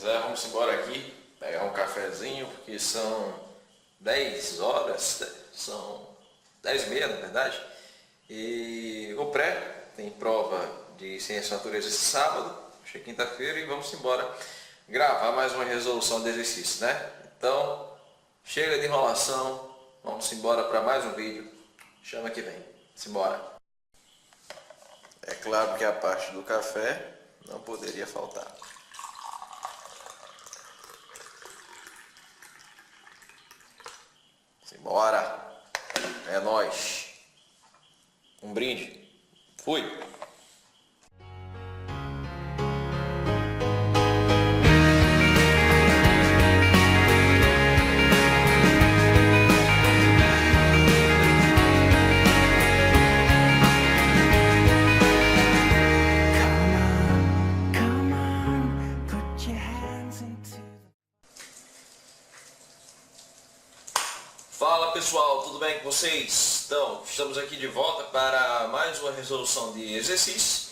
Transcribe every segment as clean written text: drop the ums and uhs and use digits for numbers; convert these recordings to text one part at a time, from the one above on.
quiser, vamos embora aqui, pegar um cafezinho, porque são 10 horas, são 10h30 na verdade, e o pré tem prova de ciência e natureza esse sábado, hoje é quinta-feira, e vamos embora gravar mais uma resolução de exercício, né? Então, chega de enrolação, vamos embora para mais um vídeo, chama que vem, simbora. É claro que a parte do café não poderia faltar. Simbora! É nóis! Um brinde! Fui! Fala pessoal, tudo bem com vocês? Então, estamos aqui de volta para mais uma resolução de exercício.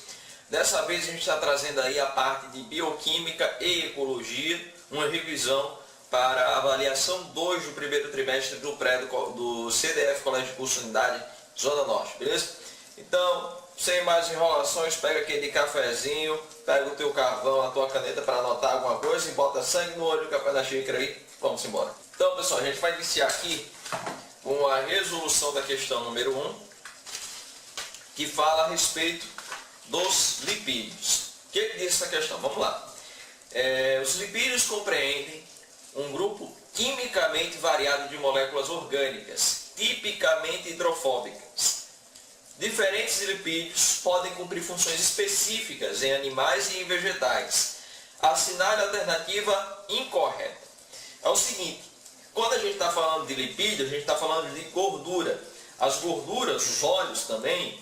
Dessa vez a gente está trazendo aí a parte de bioquímica e ecologia, uma revisão para a avaliação 2 do primeiro trimestre do pré do CDF Colégio de Curso Unidade Zona Norte, beleza? Então, sem mais enrolações, pega aquele cafezinho, pega o teu carvão, a tua caneta para anotar alguma coisa e bota sangue no olho do café da xícara aí, vamos embora. Então pessoal, a gente vai iniciar aqui com a resolução da questão número 1, que fala a respeito dos lipídios. O que diz essa questão? Vamos lá. Os lipídios compreendem um grupo quimicamente variado de moléculas orgânicas, tipicamente hidrofóbicas. Diferentes lipídios podem cumprir funções específicas em animais e em vegetais. Assinale a alternativa incorreta. É o seguinte, quando a gente está falando de lipídio, a gente está falando de gordura. As gorduras, os óleos também,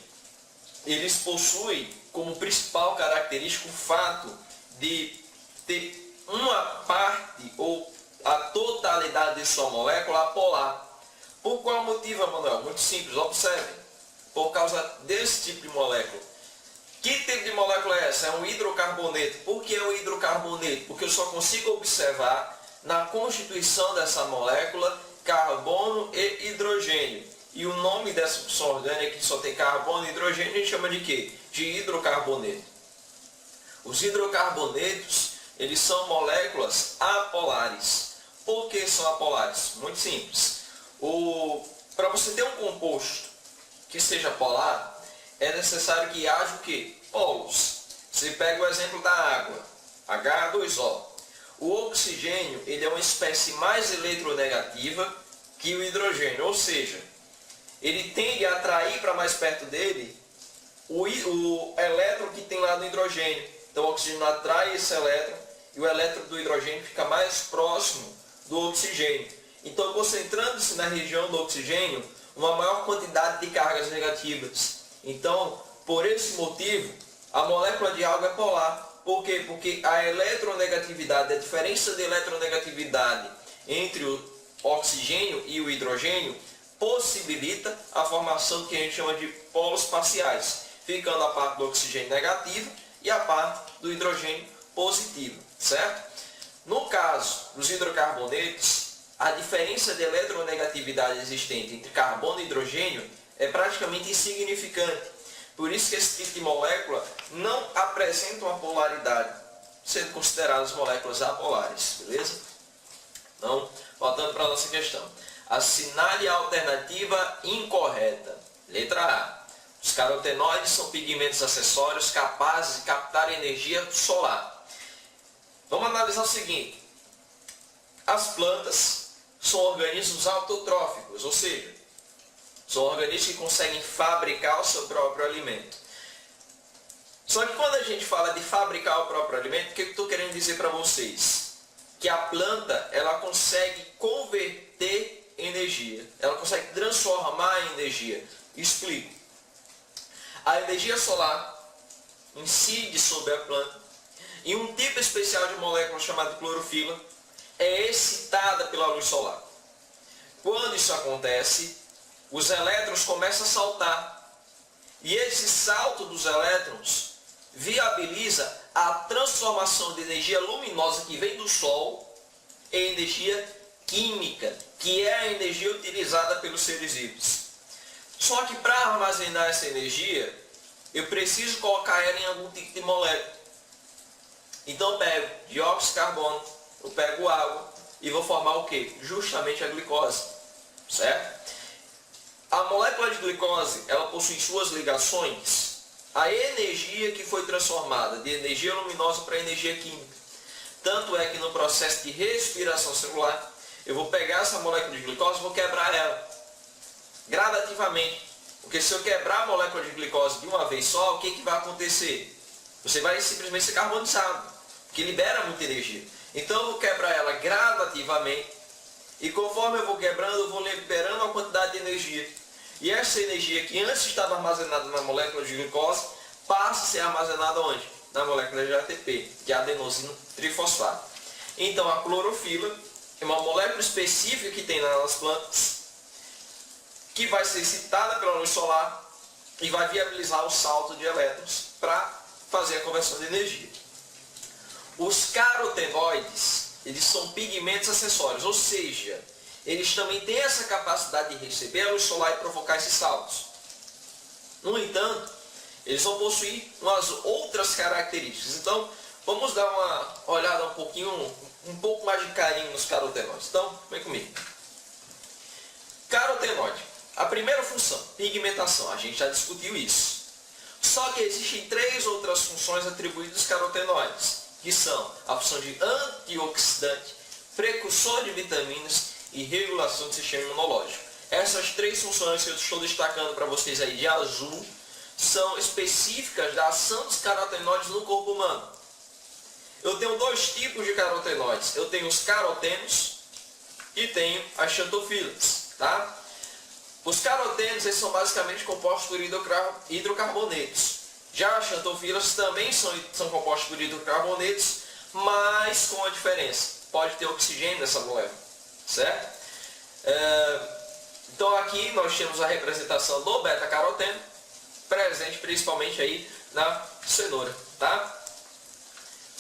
eles possuem como principal característica o fato de ter uma parte ou a totalidade de sua molécula apolar. Por qual motivo, Emanuel? Muito simples, observem. Por causa desse tipo de molécula. Que tipo de molécula é essa? É um hidrocarboneto. Por que é um hidrocarboneto? Porque eu só consigo observar na constituição dessa molécula carbono e hidrogênio. E o nome dessa função orgânica que só tem carbono e hidrogênio a gente chama de quê? De hidrocarboneto. Os hidrocarbonetos, eles são moléculas apolares. Por que são apolares? Muito simples. Para você ter um composto que seja polar, é necessário que haja o quê? Polos. Você pega o exemplo da água, H2O. O oxigênio, ele é uma espécie mais eletronegativa que o hidrogênio, ou seja, ele tende a atrair para mais perto dele o elétron que tem lá no hidrogênio. Então o oxigênio atrai esse elétron e o elétron do hidrogênio fica mais próximo do oxigênio. Então concentrando-se na região do oxigênio, uma maior quantidade de cargas negativas. Então, por esse motivo, a molécula de água é polar. Por quê? Porque a eletronegatividade, a diferença de eletronegatividade entre o oxigênio e o hidrogênio possibilita a formação do que a gente chama de polos parciais, ficando a parte do oxigênio negativa e a parte do hidrogênio positiva, certo? No caso dos hidrocarbonetos, a diferença de eletronegatividade existente entre carbono e hidrogênio é praticamente insignificante. Por isso que esse tipo de molécula não apresenta uma polaridade, sendo consideradas moléculas apolares, beleza? Então, voltando para a nossa questão. Assinale a alternativa incorreta. Letra A. Os carotenoides são pigmentos acessórios capazes de captar energia solar. Vamos analisar o seguinte. As plantas são organismos autotróficos, ou seja, são organismos que conseguem fabricar o seu próprio alimento. Só que quando a gente fala de fabricar o próprio alimento, o que eu estou querendo dizer para vocês? Que a planta, ela consegue converter energia. Ela consegue transformar em energia. Explico. A energia solar incide sobre a planta e um tipo especial de molécula chamada clorofila é excitada pela luz solar. Quando isso acontece, os elétrons começam a saltar. E esse salto dos elétrons viabiliza a transformação de energia luminosa que vem do Sol em energia química, que é a energia utilizada pelos seres vivos. Só que para armazenar essa energia, eu preciso colocar ela em algum tipo de molécula. Então eu pego dióxido de carbono, eu pego água e vou formar o quê? Justamente a glicose, certo? A molécula de glicose, ela possui suas ligações à energia que foi transformada de energia luminosa para energia química. Tanto é que no processo de respiração celular, eu vou pegar essa molécula de glicose e vou quebrar ela gradativamente. Porque se eu quebrar a molécula de glicose de uma vez só, o que vai acontecer? Você vai simplesmente ser carbonizado, que libera muita energia. Então eu vou quebrar ela gradativamente, e conforme eu vou quebrando, eu vou liberando uma quantidade de energia. E essa energia que antes estava armazenada na molécula de glicose, passa a ser armazenada onde? Na molécula de ATP, que é adenosino trifosfato. Então a clorofila é uma molécula específica que tem nas plantas, que vai ser excitada pela luz solar e vai viabilizar o salto de elétrons para fazer a conversão de energia. Os carotenoides, eles são pigmentos acessórios, ou seja, eles também têm essa capacidade de receber a luz solar e provocar esses saltos. No entanto, eles vão possuir umas outras características. Então, vamos dar uma olhada um pouco mais de carinho nos carotenoides. Então, vem comigo. Carotenoide. A primeira função, pigmentação. A gente já discutiu isso. Só que existem 3 outras funções atribuídas aos carotenoides, que são a função de antioxidante, precursor de vitaminas e regulação do sistema imunológico. Essas 3 funções que eu estou destacando para vocês aí de azul são específicas da ação dos carotenoides no corpo humano. Eu tenho 2 tipos de carotenoides. Eu tenho os carotenos e tenho as xantofilas, tá? Os carotenos, eles são basicamente compostos por hidrocarbonetos. Já as xantofilas também são compostos por hidrocarbonetos, mas com uma diferença. Pode ter oxigênio nessa molécula, certo? Então aqui nós temos a representação do beta-caroteno, presente principalmente aí na cenoura, tá?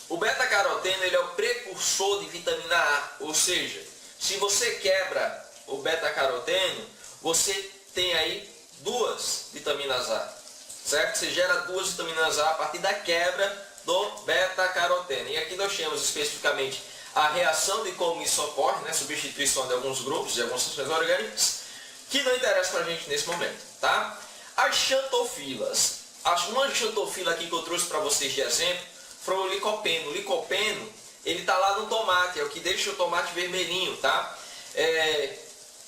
O beta-caroteno, ele é o precursor de vitamina A, ou seja, se você quebra o beta-caroteno, você tem aí 2 vitaminas A, certo? Você gera 2 vitaminas A partir da quebra do beta-caroteno. E aqui nós temos especificamente a reação de como isso ocorre, né? Substituição de alguns grupos, de algumas substâncias orgânicas, que não interessa para a gente nesse momento, tá? As xantofilas. Uma xantofila aqui que eu trouxe para vocês de exemplo foi o licopeno. O licopeno, ele está lá no tomate, é o que deixa o tomate vermelhinho, tá?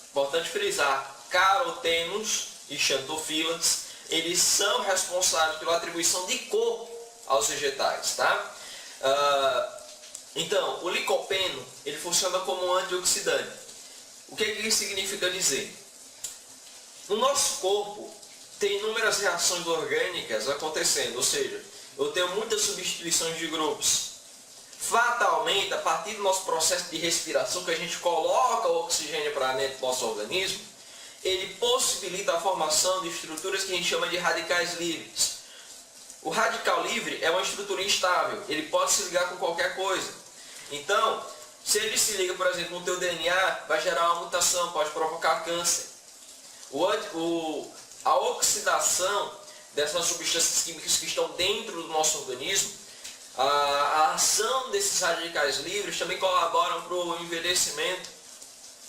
Importante frisar, carotenos e xantofilas, eles são responsáveis pela atribuição de cor aos vegetais, tá? Então, o licopeno, ele funciona como um antioxidante. O que isso significa dizer? No nosso corpo, tem inúmeras reações orgânicas acontecendo, ou seja, eu tenho muitas substituições de grupos. Fatalmente, a partir do nosso processo de respiração, que a gente coloca o oxigênio para dentro do nosso organismo, ele possibilita a formação de estruturas que a gente chama de radicais livres. O radical livre é uma estrutura instável, ele pode se ligar com qualquer coisa. Então, se ele se liga, por exemplo, no teu DNA, vai gerar uma mutação, pode provocar câncer. A oxidação dessas substâncias químicas que estão dentro do nosso organismo, a ação desses radicais livres também colaboram para o envelhecimento.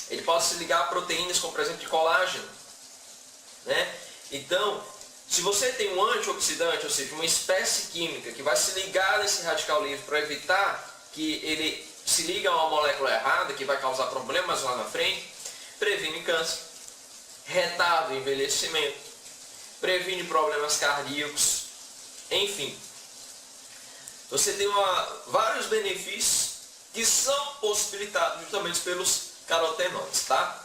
Ele pode se ligar a proteínas como, por exemplo, de colágeno, né? Então, se você tem um antioxidante, ou seja, uma espécie química que vai se ligar nesse radical livre para evitar que ele se ligue a uma molécula errada, que vai causar problemas lá na frente, previne câncer, retarda o envelhecimento, previne problemas cardíacos, enfim. Você tem vários benefícios que são possibilitados justamente pelos carotenoides, tá?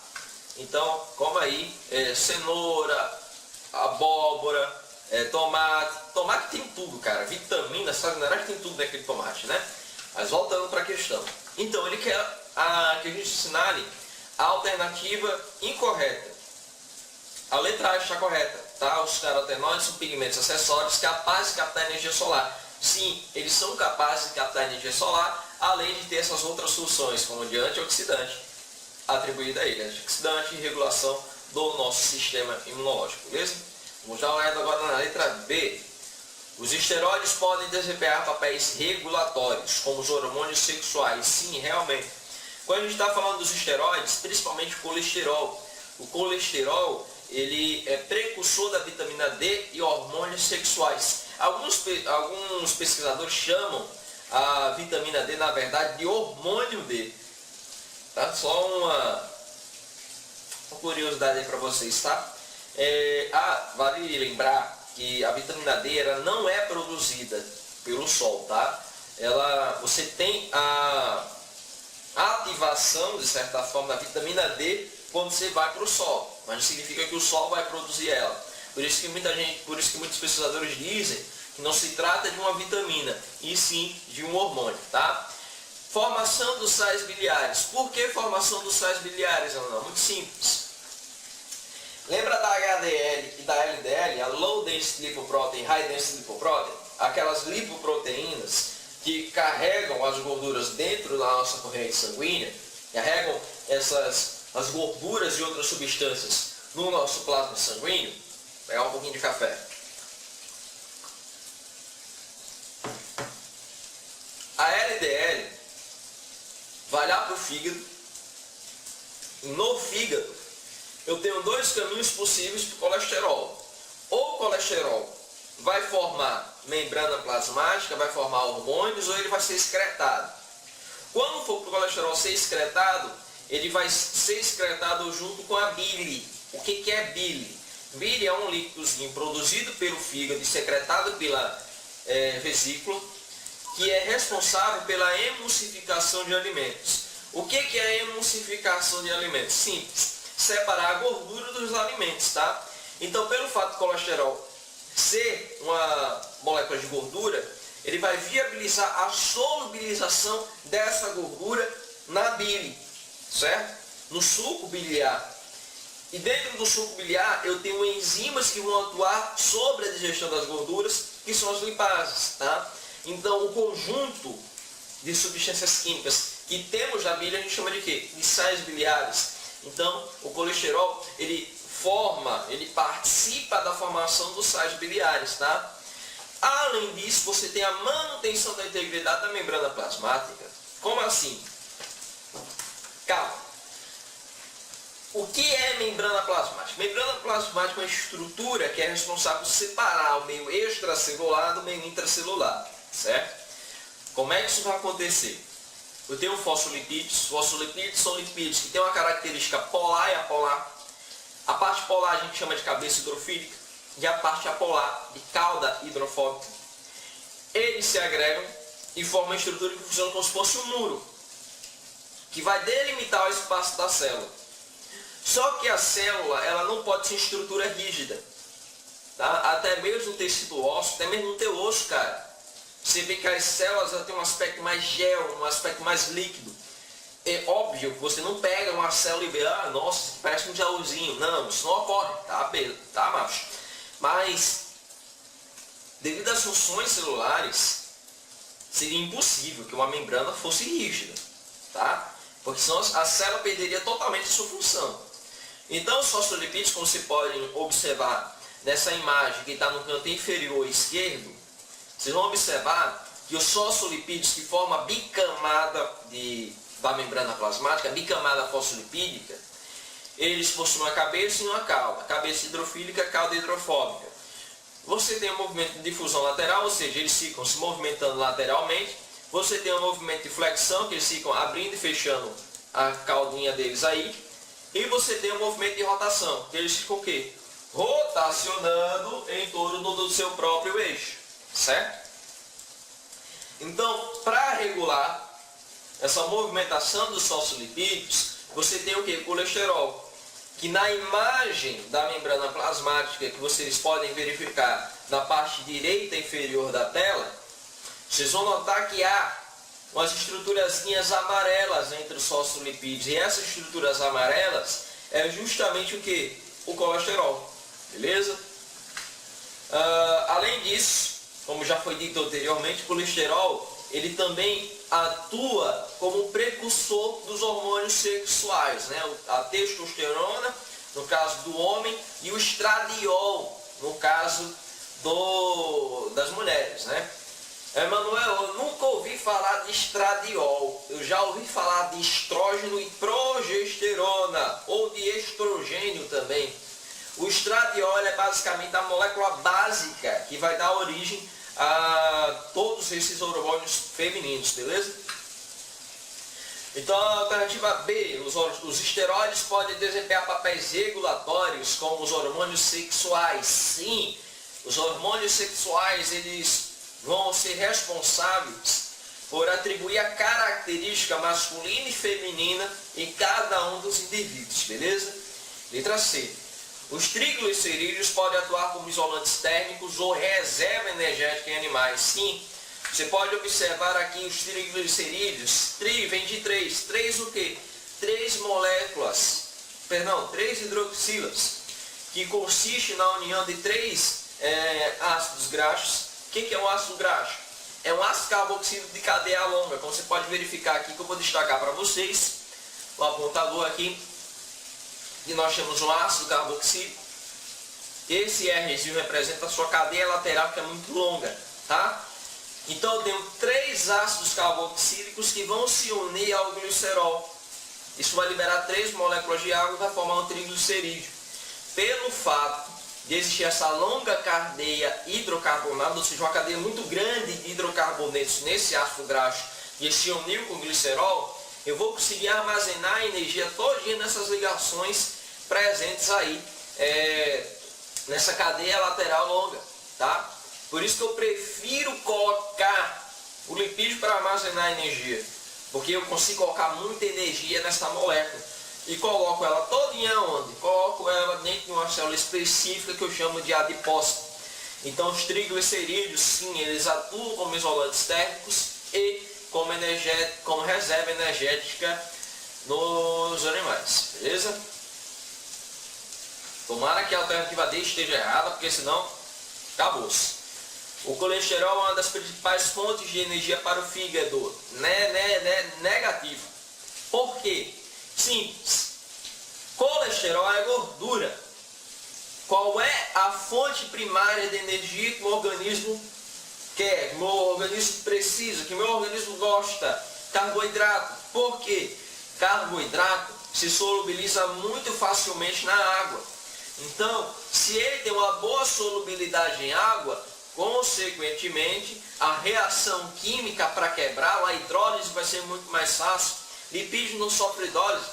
Então, como aí, cenoura, abóbora, tomate. Tomate tem tudo, cara. Vitamina, sabe, na verdade tem tudo naquele tomate, né? Mas voltando para a questão. Então, ele quer que a gente assinale a alternativa incorreta. A letra A está correta, tá? Os carotenoides são pigmentos acessórios capazes de captar energia solar. sim, eles são capazes de captar energia solar, além de ter essas outras funções, como de antioxidante, atribuída a ele, antioxidante e regulação do nosso sistema imunológico, beleza? Vamos dar uma olhada agora na letra B. Os esteroides podem desempenhar papéis regulatórios, como os hormônios sexuais. Sim, realmente. Quando a gente está falando dos esteroides, principalmente o colesterol. O colesterol, ele é precursor da vitamina D e hormônios sexuais. Alguns pesquisadores chamam a vitamina D, na verdade, de hormônio D. Tá? Só uma curiosidade aí para vocês, tá? Vale lembrar que a vitamina D ela não é produzida pelo sol, tá? Você tem a ativação, de certa forma, da vitamina D quando você vai para o sol, mas não significa que o sol vai produzir ela. Por isso que muitos pesquisadores dizem que não se trata de uma vitamina, e sim de um hormônio, tá? Formação dos sais biliares. Por que formação dos sais biliares, Ana? Muito simples. Lembra da HDL e da LDL, a Low Density Lipoprotein, High Density Lipoprotein? Aquelas lipoproteínas que carregam as gorduras dentro da nossa corrente sanguínea, carregam as gorduras e outras substâncias no nosso plasma sanguíneo. Vou pegar um pouquinho de café. A LDL vai lá para o fígado, e no fígado eu tenho dois caminhos possíveis para o colesterol. Ou o colesterol vai formar membrana plasmática, vai formar hormônios, ou ele vai ser excretado. Quando for para o colesterol ser excretado, ele vai ser excretado junto com a bile. O que é bile? Bile é um líquidozinho produzido pelo fígado e secretado pela vesícula, que é responsável pela emulsificação de alimentos. O que é a emulsificação de alimentos? Simples. Separar a gordura dos alimentos, tá? Então, pelo fato do colesterol ser uma molécula de gordura, ele vai viabilizar a solubilização dessa gordura na bile, certo? No suco biliar. E dentro do suco biliar eu tenho enzimas que vão atuar sobre a digestão das gorduras, que são as lipases, tá? Então, o conjunto de substâncias químicas que temos na bile a gente chama de quê? De sais biliares. Então, o colesterol, ele participa da formação dos sais biliares, tá? Além disso, você tem a manutenção da integridade da membrana plasmática. Como assim? Calma. O que é membrana plasmática? Membrana plasmática é uma estrutura que é responsável por separar o meio extracelular do meio intracelular, certo? Como é que isso vai acontecer? Eu tenho fosfolipídios. Fosfolipídios são lipídios que têm uma característica polar e apolar. A parte polar a gente chama de cabeça hidrofílica e a parte apolar de cauda hidrofóbica. Eles se agregam e formam uma estrutura que funciona como se fosse um muro, que vai delimitar o espaço da célula. Só que a célula ela não pode ser estrutura rígida, tá? Até mesmo no tecido ósseo, até mesmo no teu osso, cara. Você vê que as células têm um aspecto mais gel, um aspecto mais líquido. É óbvio que você não pega uma célula e vê, nossa, parece um gelzinho. Não, isso não ocorre, tá, macho? Mas, devido às funções celulares, seria impossível que uma membrana fosse rígida, tá? Porque senão a célula perderia totalmente a sua função. Então, os fosfolipídios, como vocês podem observar nessa imagem que está no canto inferior esquerdo, vocês vão observar que os fosfolipídios que formam a bicamada da membrana plasmática, a bicamada fosfolipídica, eles possuem uma cabeça e uma cauda. Cabeça hidrofílica, cauda hidrofóbica. Você tem um movimento de difusão lateral, ou seja, eles ficam se movimentando lateralmente. Você tem um movimento de flexão, que eles ficam abrindo e fechando a caudinha deles aí. E você tem um movimento de rotação, que eles ficam o quê? Rotacionando em torno do seu próprio eixo. Certo? Então, para regular essa movimentação dos fosfolipídios, você tem o que? Colesterol. Que na imagem da membrana plasmática que vocês podem verificar na parte direita inferior da tela, vocês vão notar que há umas estruturazinhas amarelas entre os fosfolipídios. E essas estruturas amarelas é justamente o que? O colesterol. Beleza? Além disso, como já foi dito anteriormente, o colesterol ele também atua como precursor dos hormônios sexuais, né? A testosterona, no caso do homem, e o estradiol, no caso das mulheres, né? Emanuel, eu nunca ouvi falar de estradiol, eu já ouvi falar de estrógeno e progesterona, ou de estrogênio também. O estradiol é basicamente a molécula básica que vai dar origem a todos esses hormônios femininos, beleza? Então a alternativa B, os esteroides podem desempenhar papéis regulatórios como os hormônios sexuais. Sim, os hormônios sexuais eles vão ser responsáveis por atribuir a característica masculina e feminina em cada um dos indivíduos, beleza? Letra C. Os triglicerídeos podem atuar como isolantes térmicos ou reserva energética em animais. Sim, você pode observar aqui os triglicerídeos. Tri vem de três. Três o quê? Três hidroxilas, que consiste na união de três ácidos graxos. O que é um ácido graxo? É um ácido carboxílico de cadeia longa, como você pode verificar aqui, que eu vou destacar para vocês. O apontador aqui. E nós temos um ácido carboxílico. Esse Rzinho representa a sua cadeia lateral, que é muito longa, tá? Então eu tenho três ácidos carboxílicos que vão se unir ao glicerol. Isso vai liberar três moléculas de água e vai formar um triglicerídeo. Pelo fato de existir essa longa cadeia hidrocarbonada, ou seja, uma cadeia muito grande de hidrocarbonetos nesse ácido graxo, e se uniu com o glicerol, eu vou conseguir armazenar a energia todinha nessas ligações presentes aí nessa cadeia lateral longa, tá? Por isso que eu prefiro colocar o lipídio para armazenar energia, porque eu consigo colocar muita energia nessa molécula e coloco ela todinha onde? Coloco ela dentro de uma célula específica que eu chamo de adipócito. Então os triglicerídeos, sim, eles atuam como isolantes térmicos e como reserva energética nos animais, beleza? Tomara que a alternativa D esteja errada, porque senão acabou-se. O colesterol é uma das principais fontes de energia para o fígado. Negativo. Por quê? Simples. Colesterol é gordura. Qual é a fonte primária de energia que o organismo quer, que o meu organismo precisa, que o meu organismo gosta? Carboidrato. Por quê? Carboidrato se solubiliza muito facilmente na água. Então, se ele tem uma boa solubilidade em água, consequentemente, a reação química para quebrar, a hidrólise vai ser muito mais fácil. Lipídio não sofre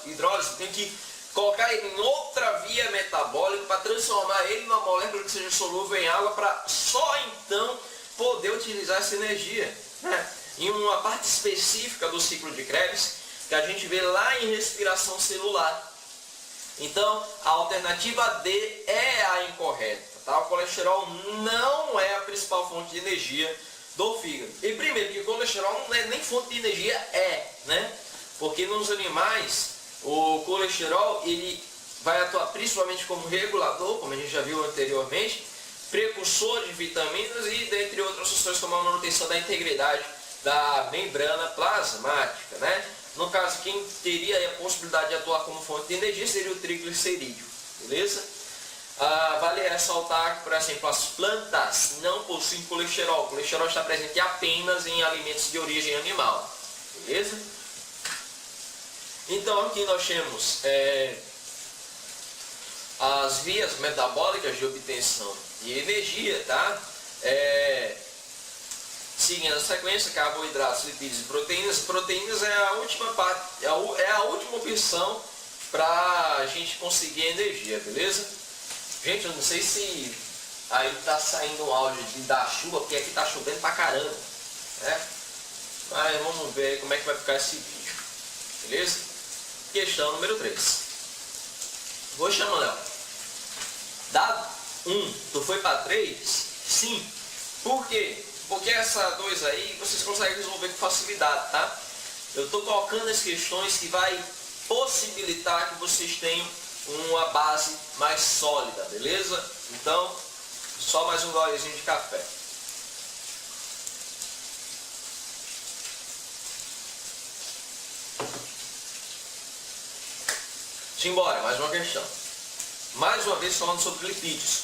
hidrólise, tem que colocar ele em outra via metabólica para transformar ele numa molécula que seja solúvel em água, para só então poder utilizar essa energia, né? Em uma parte específica do ciclo de Krebs, que a gente vê lá em respiração celular. Então, a alternativa D é a incorreta, tá? O colesterol não é a principal fonte de energia do fígado. E primeiro, que o colesterol não é nem fonte de energia, né? Porque nos animais, o colesterol ele vai atuar principalmente como regulador, como a gente já viu anteriormente, precursor de vitaminas e dentre outras funções como a manutenção da integridade da membrana plasmática, né? No caso, quem teria a possibilidade de atuar como fonte de energia seria o triglicerídeo, beleza? Vale ressaltar que, por exemplo, as plantas não possuem colesterol. O colesterol está presente apenas em alimentos de origem animal, beleza? Então aqui nós temos as vias metabólicas de obtenção de energia, tá? Seguindo a sequência, carboidratos, lipídios e proteínas. Proteínas é a última parte, é a última opção para a gente conseguir energia, beleza? Gente, eu não sei se aí tá saindo um áudio da chuva, porque aqui tá chovendo pra caramba, né? Mas vamos ver como é que vai ficar esse vídeo, beleza? Questão número 3. Vou chamar, Léo. Dado 1, tu foi para 3? Sim. Por quê? Porque essa 2 aí vocês conseguem resolver com facilidade, tá? Eu estou colocando as questões que vai possibilitar que vocês tenham uma base mais sólida, beleza? Então, só mais um golezinho de café. Simbora, mais uma questão. Mais uma vez falando sobre lipídios.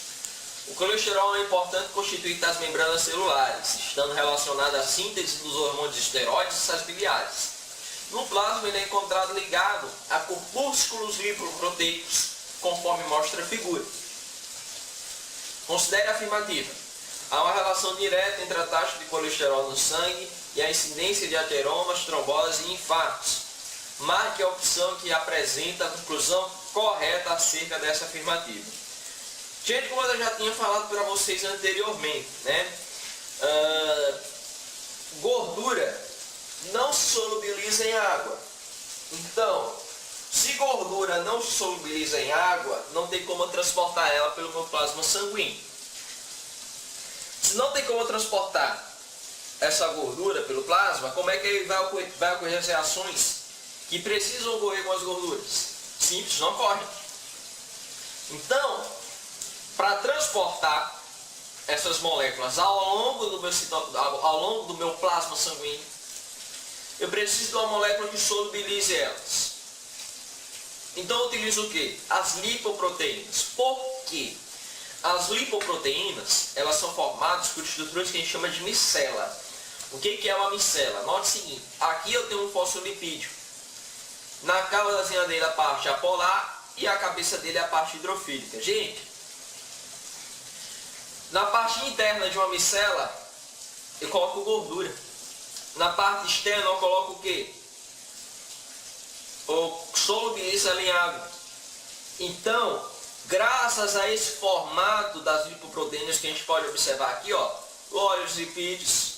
O colesterol é um importante constituinte das membranas celulares, estando relacionado à síntese dos hormônios esteroides e sais biliares. No plasma ele é encontrado ligado a corpúsculos lipoproteicos, conforme mostra a figura. Considere a afirmativa. Há uma relação direta entre a taxa de colesterol no sangue e a incidência de ateromas, trombose e infartos. Marque a opção que apresenta a conclusão correta acerca dessa afirmativa. Gente, como eu já tinha falado para vocês anteriormente, né? Gordura não se solubiliza em água. Então, se gordura não se solubiliza em água, não tem como transportar ela pelo meu plasma sanguíneo. Se não tem como transportar essa gordura pelo plasma, como é que vai ocorrer as reações que precisam ocorrer com as gorduras? Simples, não ocorrem. Então, para transportar essas moléculas ao longo do meu plasma sanguíneo, eu preciso de uma molécula que solubilize elas. Então eu utilizo o quê? As lipoproteínas. Por quê? As lipoproteínas, elas são formadas por estruturas que a gente chama de micela. O que é uma micela? Note o seguinte, aqui eu tenho um fosfolipídio. Na caudazinha dele a parte apolar e a cabeça dele a parte hidrofílica. Gente, na parte interna de uma micela, eu coloco gordura. Na parte externa eu coloco o quê? Eu solubilizo ela em água. Então, graças a esse formato das lipoproteínas que a gente pode observar aqui, ó, óleos lipídios,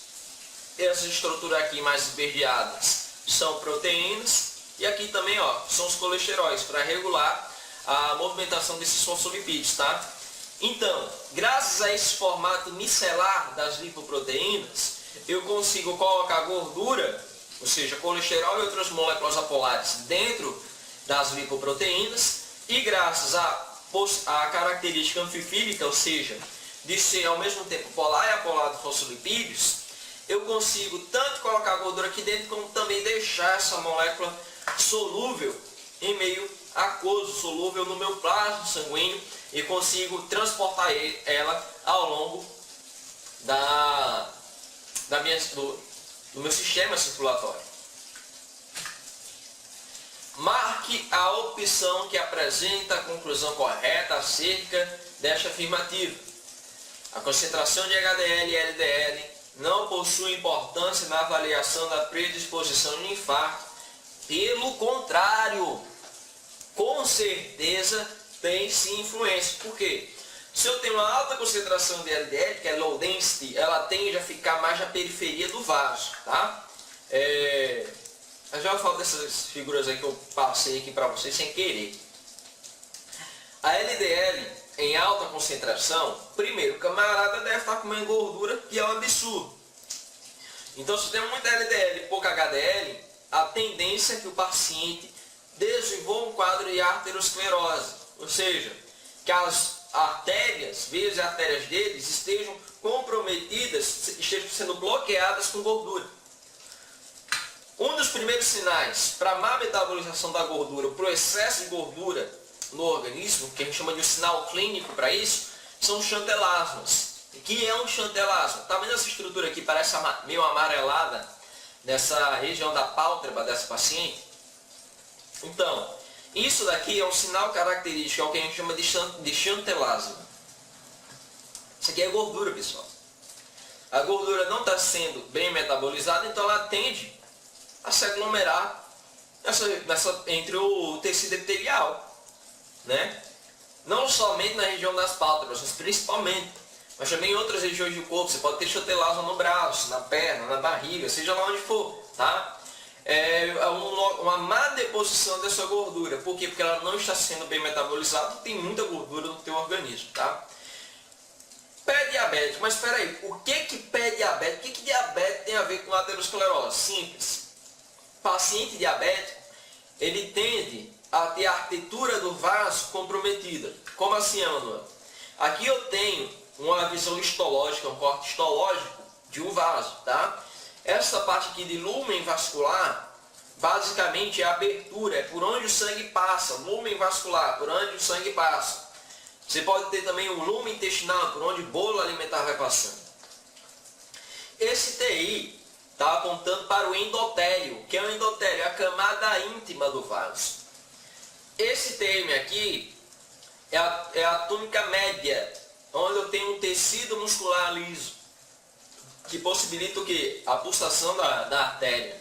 essa estrutura aqui mais esverdeadas são proteínas, e aqui também, ó, são os colesteróis para regular a movimentação desses fosfolipídios, tá? Então, graças a esse formato micelar das lipoproteínas, eu consigo colocar gordura, ou seja, colesterol e outras moléculas apolares dentro das lipoproteínas, e graças à característica anfifílica, ou seja, de ser ao mesmo tempo polar e apolar dos fosfolipídios, eu consigo tanto colocar gordura aqui dentro, como também deixar essa molécula solúvel em meio aquoso, solúvel no meu plasma sanguíneo, e consigo transportar ela ao longo do meu sistema circulatório. Marque a opção que apresenta a conclusão correta acerca desta afirmativa. A concentração de HDL e LDL não possui importância na avaliação da predisposição de infarto. Pelo contrário, com certeza tem sim influência. Por quê? Se eu tenho uma alta concentração de LDL, que é low density, ela tende a ficar mais na periferia do vaso, tá? Eu já falo dessas figuras aí que eu passei aqui para vocês sem querer. A LDL em alta concentração, primeiro, o camarada deve estar comendo gordura, que é um absurdo. Então, se tem muita LDL e pouca HDL, a tendência é que o paciente desenvolva um quadro de arteriosclerose, ou seja, que as artérias, veias e artérias deles estejam comprometidas, estejam sendo bloqueadas com gordura. Um dos primeiros sinais para a má metabolização da gordura, para o excesso de gordura no organismo, que a gente chama de um sinal clínico para isso, são os chantelasmas. O que é um chantelasma? Está vendo essa estrutura aqui, parece meio amarelada, nessa região da pálpebra dessa paciente? Então, isso daqui é um sinal característico, é o que a gente chama de chantelasma. Isso aqui é gordura, pessoal. A gordura não está sendo bem metabolizada, então ela tende a se aglomerar entre o tecido epitelial, né? Não somente na região das pálpebras, mas principalmente, mas também em outras regiões do corpo. Você pode ter chantelasma no braço, na perna, na barriga, seja lá onde for, tá? É uma má deposição dessa gordura. Por quê? Porque ela não está sendo bem metabolizada, tem muita gordura no teu organismo, tá? Pé diabético, mas espera aí, o que pé diabético? O que diabetes tem a ver com aterosclerose? Simples. Paciente diabético, ele tende a ter a arquitetura do vaso comprometida. Como assim, Emanuel? Aqui eu tenho uma visão histológica, um corte histológico de um vaso, tá? Essa parte aqui de lúmen vascular basicamente é a abertura, é por onde o sangue passa, lumen vascular, por onde o sangue passa. Você pode ter também o lumen intestinal, por onde o bolo alimentar vai passando. Esse TI está apontando para o endotélio. O que é o endotélio? É a camada íntima do vaso. Esse TM aqui é a túnica média, onde eu tenho um tecido muscular liso, que possibilita o quê? A pulsação da artéria.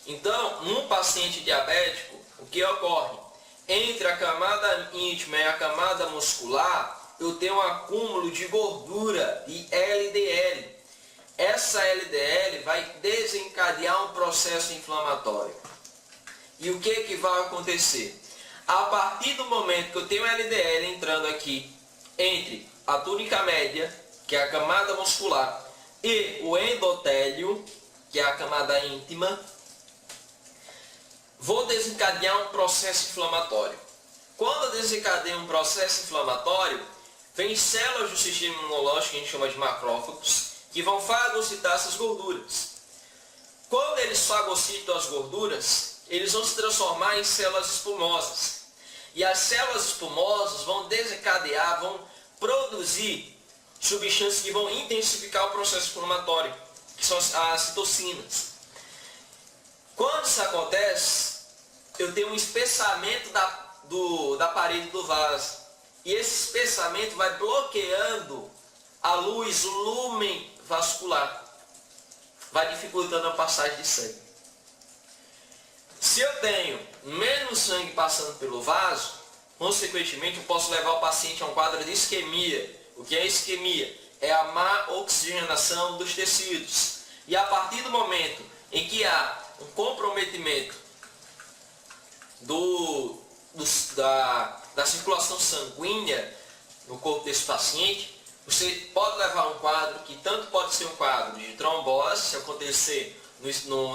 Então, num paciente diabético, o que ocorre? Entre a camada íntima e a camada muscular, eu tenho um acúmulo de gordura, de LDL. Essa LDL vai desencadear um processo inflamatório. E o que vai acontecer? A partir do momento que eu tenho LDL entrando aqui entre a túnica média, que é a camada muscular, e o endotélio, que é a camada íntima, vou desencadear um processo inflamatório. Quando eu desencadeio um processo inflamatório, vem células do sistema imunológico, que a gente chama de macrófagos, que vão fagocitar essas gorduras. Quando eles fagocitam as gorduras, eles vão se transformar em células espumosas. E as células espumosas vão desencadear, vão produzir substâncias que vão intensificar o processo inflamatório, que são as citocinas. Quando isso acontece, eu tenho um espessamento da parede do vaso. E esse espessamento vai bloqueando a luz, o lumen vascular. Vai dificultando a passagem de sangue. Se eu tenho menos sangue passando pelo vaso, consequentemente eu posso levar o paciente a um quadro de isquemia. O que é isquemia? É a má oxigenação dos tecidos. E a partir do momento em que há um comprometimento da circulação sanguínea no corpo desse paciente, você pode levar um quadro que tanto pode ser um quadro de trombose, se acontecer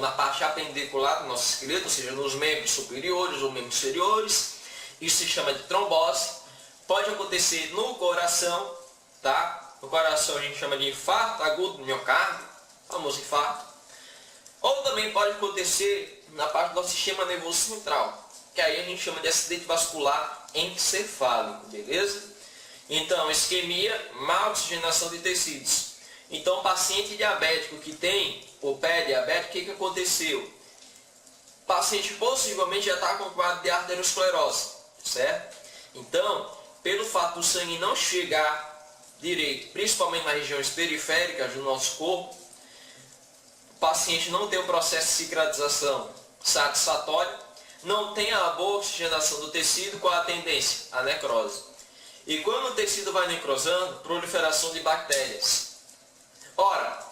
na parte apendicular do nosso esqueleto, ou seja, nos membros superiores ou membros inferiores, isso se chama de trombose. Pode acontecer no coração, tá? No coração a gente chama de infarto agudo do miocárdio, famoso infarto. Ou também pode acontecer na parte do nosso sistema nervoso central, que aí a gente chama de acidente vascular encefálico, beleza? Então, isquemia, má oxigenação de tecidos. Então, paciente diabético que tem o pé diabético, o que aconteceu? O paciente possivelmente já está com quadro de arteriosclerose, certo? Então, pelo fato do sangue não chegar direito, principalmente nas regiões periféricas do nosso corpo, o paciente não tem o processo de cicatrização satisfatório, não tem a boa oxigenação do tecido, com a tendência à necrose. E quando o tecido vai necrosando, proliferação de bactérias. Ora,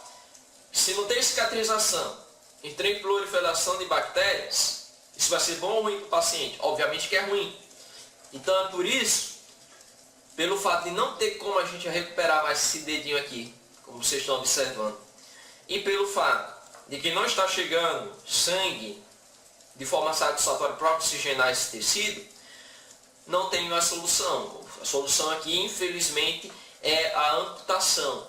se não tem cicatrização e tem proliferação de bactérias, isso vai ser bom ou ruim para o paciente? Obviamente que é ruim. Então é por isso, pelo fato de não ter como a gente recuperar mais esse dedinho aqui, como vocês estão observando, e pelo fato de que não está chegando sangue de forma satisfatória para oxigenar esse tecido, não tem mais solução. A solução aqui, infelizmente, é a amputação.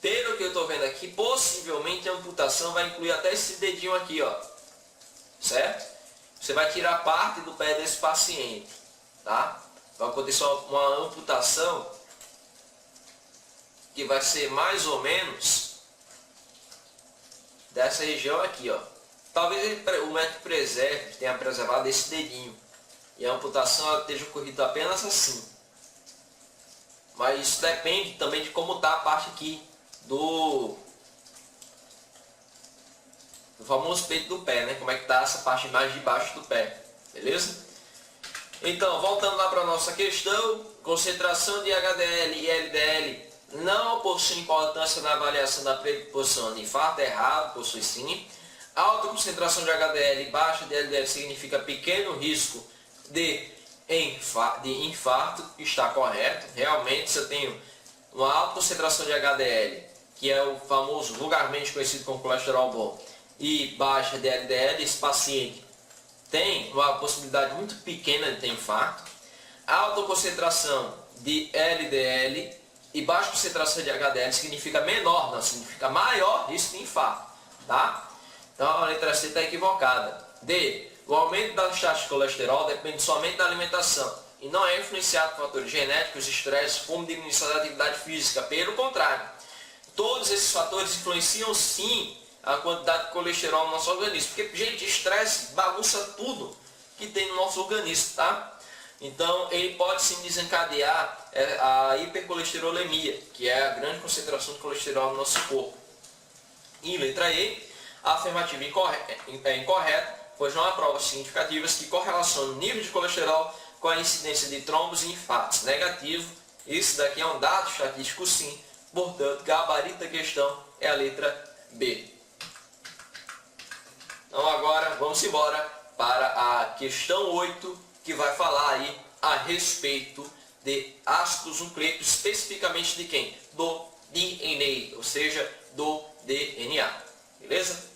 Pelo que eu estou vendo aqui, possivelmente a amputação vai incluir até esse dedinho aqui, ó. Certo? Você vai tirar parte do pé desse paciente, tá? Vai acontecer uma amputação que vai ser mais ou menos dessa região aqui, ó. Talvez o médico tenha preservado esse dedinho e a amputação esteja ocorrido apenas assim. Mas isso depende também de como está a parte aqui do famoso peito do pé, né? Como é que está essa parte mais de baixo do pé, beleza? Então, voltando lá para a nossa questão, concentração de HDL e LDL não possui importância na avaliação da predisposição de infarto, é errado, possui sim. Alta concentração de HDL e baixa de LDL significa pequeno risco de infarto, está correto. Realmente, se eu tenho uma alta concentração de HDL, que é o famoso, vulgarmente conhecido como colesterol bom, e baixa de LDL, esse paciente tem uma possibilidade muito pequena de ter infarto. Alta concentração de LDL e baixa concentração de HDL significa menor, não significa maior risco de infarto, tá? Então a letra C está equivocada. D. O aumento das taxas de colesterol depende somente da alimentação e não é influenciado por fatores genéticos, estresse, fumo, diminuição da atividade física. Pelo contrário, todos esses fatores influenciam sim a quantidade de colesterol no nosso organismo. Porque, gente, estresse bagunça tudo que tem no nosso organismo, tá? Então, ele pode sim desencadear a hipercolesterolemia, que é a grande concentração de colesterol no nosso corpo. E letra E, a afirmativa é incorreta, pois não há provas significativas que correlacionam o nível de colesterol com a incidência de trombos e infartos. Negativo, isso daqui é um dado estatístico sim, portanto, gabarito da questão é a letra B. Então agora vamos embora para a questão 8, que vai falar aí a respeito de ácidos nucleicos, especificamente de quem? Do DNA, ou seja, do DNA. Beleza?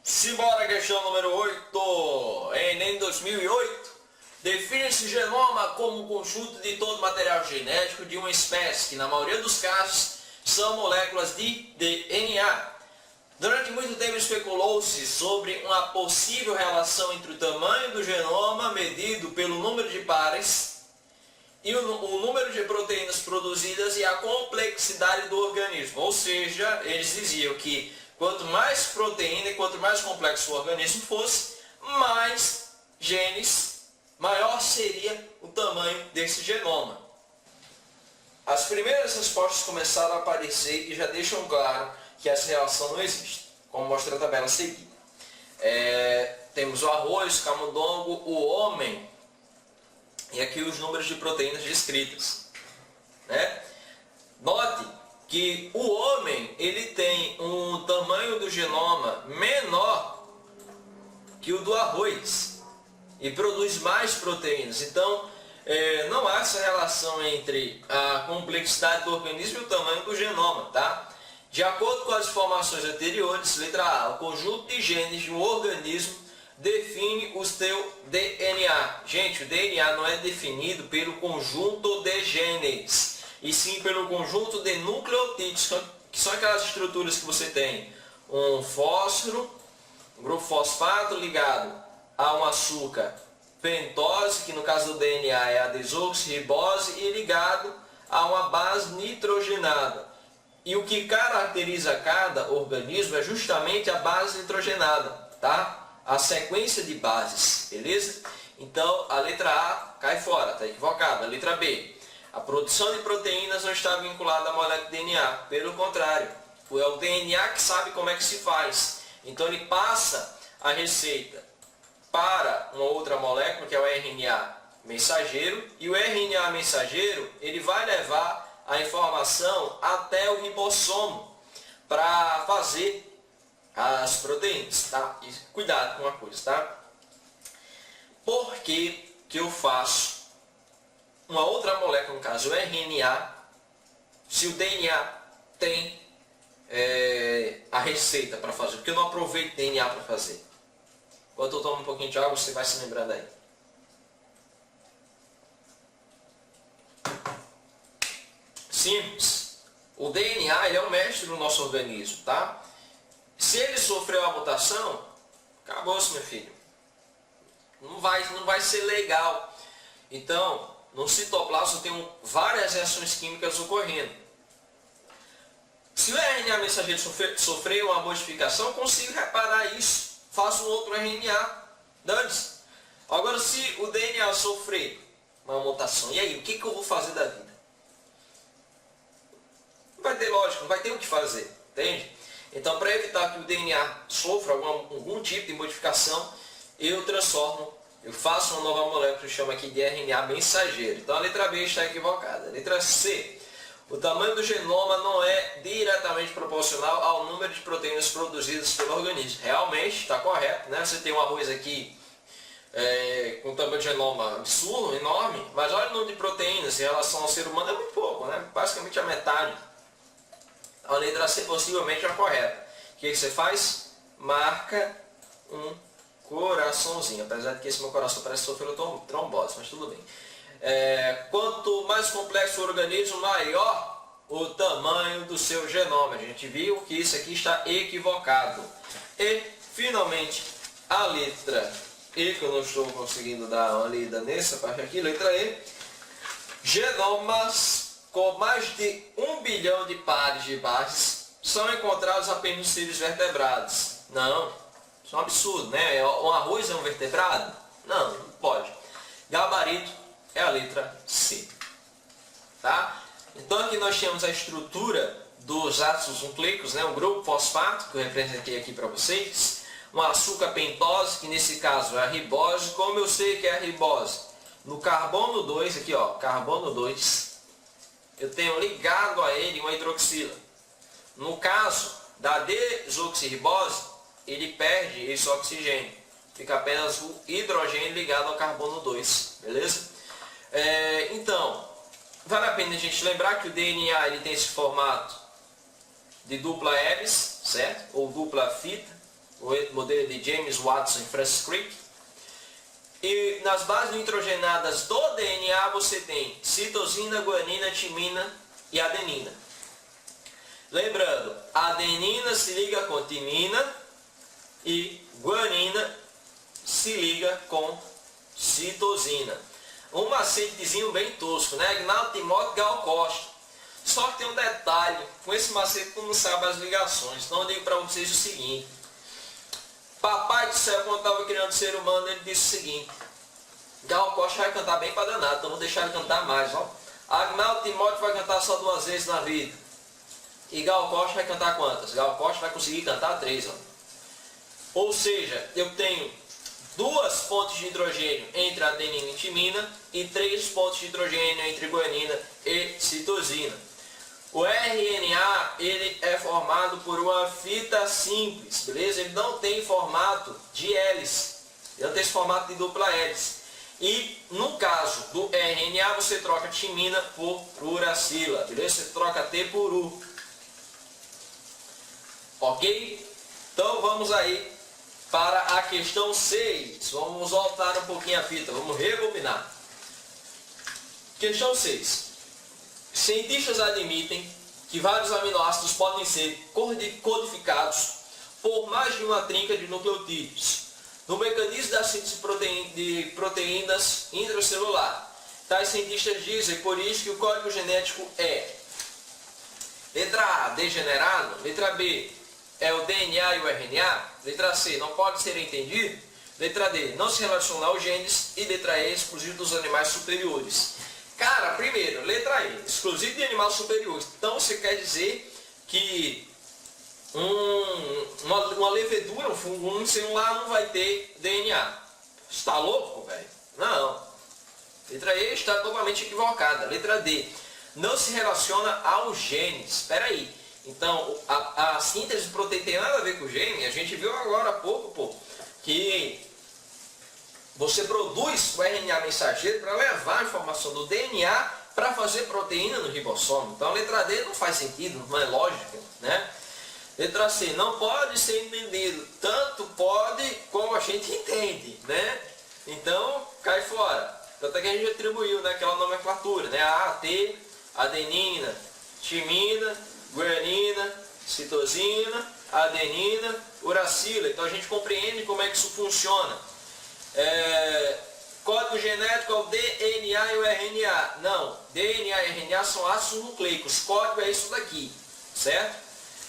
Simbora, questão número 8. Enem 2008. Define-se genoma como um conjunto de todo material genético de uma espécie, que na maioria dos casos são moléculas de DNA. Durante muito tempo especulou-se sobre uma possível relação entre o tamanho do genoma, medido pelo número de pares, e o número de proteínas produzidas e a complexidade do organismo. Ou seja, eles diziam que quanto mais proteína e quanto mais complexo o organismo fosse, mais genes, maior seria o tamanho desse genoma. As primeiras respostas começaram a aparecer e já deixam claro que essa relação não existe, como mostra a tabela a seguir. Temos o arroz, camundongo, o homem, e aqui os números de proteínas descritas. Note que o homem ele tem um tamanho do genoma menor que o do arroz e produz mais proteínas. Então, não há essa relação entre a complexidade do organismo e o tamanho do genoma, tá? De acordo com as informações anteriores, letra A, o conjunto de genes de um organismo define o seu DNA. Gente, o DNA não é definido pelo conjunto de genes, e sim pelo conjunto de nucleotídeos, que são aquelas estruturas que você tem um fósforo, um grupo fosfato ligado a um açúcar pentose, que no caso do DNA é a desoxirribose, e ligado a uma base nitrogenada. E o que caracteriza cada organismo é justamente a base nitrogenada, tá? A sequência de bases, beleza? Então, a letra A cai fora, está equivocada. A letra B, a produção de proteínas não está vinculada à molécula DNA. Pelo contrário, é o DNA que sabe como é que se faz. Então, ele passa a receita para uma outra molécula, que é o RNA mensageiro. E o RNA mensageiro, ele vai levar a informação até o ribossomo para fazer as proteínas, tá? E cuidado com uma coisa, tá? Por que eu faço uma outra molécula, no caso o RNA, se o DNA tem a receita para fazer? Porque eu não aproveito DNA para fazer. Enquanto eu tomo um pouquinho de água, você vai se lembrando aí. Simples. O DNA ele é um mestre do nosso organismo, tá? Se ele sofreu a mutação, acabou-se, meu filho. Não vai ser legal. Então, no citoplasma tem várias reações químicas ocorrendo. Se o RNA mensageiro sofreu uma modificação, eu consigo reparar isso. Faço um outro RNA. Dane-se. Agora, se o DNA sofrer uma mutação, e aí, o que eu vou fazer da vida? Não vai ter lógica, não vai ter o que fazer, entende? Então, para evitar que o DNA sofra algum tipo de modificação, eu faço uma nova molécula que eu chamo aqui de RNA mensageiro. Então, a letra B está equivocada. A letra C, o tamanho do genoma não é diretamente proporcional ao número de proteínas produzidas pelo organismo. Realmente, está correto, né? Você tem um arroz aqui com um tamanho de genoma absurdo, enorme, mas olha o número de proteínas em relação ao ser humano, é muito pouco, né? Basicamente a metade. A letra C possivelmente é a correta. O que você faz? Marca um coraçãozinho, apesar de que esse meu coração parece sofrer trombose, mas tudo bem. Quanto mais complexo o organismo, maior o tamanho do seu genoma. A gente viu que isso aqui está equivocado. E, finalmente, a letra E, que eu não estou conseguindo dar uma lida nessa parte aqui, letra E. Genomas com mais de 1 bilhão de pares de bases são encontrados apenas nos seres vertebrados. Não, isso é um absurdo, né? Um arroz é um vertebrado? Não, não pode. Gabarito é a letra C. Tá? Então aqui nós temos a estrutura dos ácidos nucleicos, né? Um grupo fosfato, que eu representei aqui para vocês. Um açúcar pentose, que nesse caso é a ribose. Como eu sei que é a ribose? No carbono 2, aqui ó, carbono 2, eu tenho ligado a ele uma hidroxila. No caso da desoxirribose, ele perde esse oxigênio. Fica apenas o hidrogênio ligado ao carbono 2, beleza? Então, vale a pena a gente lembrar que o DNA ele tem esse formato de dupla hélice, certo? Ou dupla fita, o modelo de James Watson e Francis Crick. E nas bases nitrogenadas do DNA você tem citosina, guanina, timina e adenina. Lembrando, adenina se liga com timina e guanina se liga com citosina. Um macetezinho bem tosco, né? Agnaldo Timóteo Gal Costa. Só que tem um detalhe, com esse macete tu não sabe as ligações. Então eu digo para vocês o seguinte. Papai do céu, quando estava criando o ser humano, ele disse o seguinte: Gal Costa vai cantar bem para danado, então vou deixar ele cantar mais. Ó. Agnaldo Timóteo vai cantar só 2 vezes na vida. E Gal Costa vai cantar quantas? Gal Costa vai conseguir cantar 3. Ó. Ou seja, eu tenho 2 pontos de hidrogênio entre adenina e timina e 3 pontos de hidrogênio entre guanina e citosina. O RNA ele é formado por uma fita simples, beleza? Ele não tem formato de hélice, ele não tem esse formato de dupla hélice. E no caso do RNA você troca timina por uracila, beleza? Você troca T por U. Ok? Então vamos aí para a questão 6. Vamos voltar um pouquinho a fita, vamos rebobinar. Questão 6. Cientistas admitem que vários aminoácidos podem ser codificados por mais de uma trinca de nucleotídeos no mecanismo da síntese de proteínas intracelular. Tais cientistas dizem, por isso, que o código genético é letra A, degenerado, letra B, é o DNA e o RNA, letra C, não pode ser entendido, letra D, não se relaciona aos genes e letra E, exclusivo dos animais superiores. Cara, primeiro, letra E, exclusivo de animais superiores. Então você quer dizer que uma levedura, um fungo unicelular não vai ter DNA. Está louco, velho? Não. Letra E está totalmente equivocada. Letra D, não se relaciona aos genes. Espera aí. Então, a síntese de proteína tem nada a ver com o gene. A gente viu agora há pouco, que você produz o RNA mensageiro para levar a informação do DNA para fazer proteína no ribossomo. Então a letra D não faz sentido, não é lógica, né? Letra C, não pode ser entendido. Tanto pode como a gente entende, né? Então cai fora. Tanto é que a gente atribuiu, né, aquela nomenclatura, né? A, T, adenina, timina, guanina, citosina, adenina, uracila. Então a gente compreende como é que isso funciona. Código genético é o DNA e o RNA. Não, DNA e RNA são ácidos nucleicos. Código é isso daqui, certo?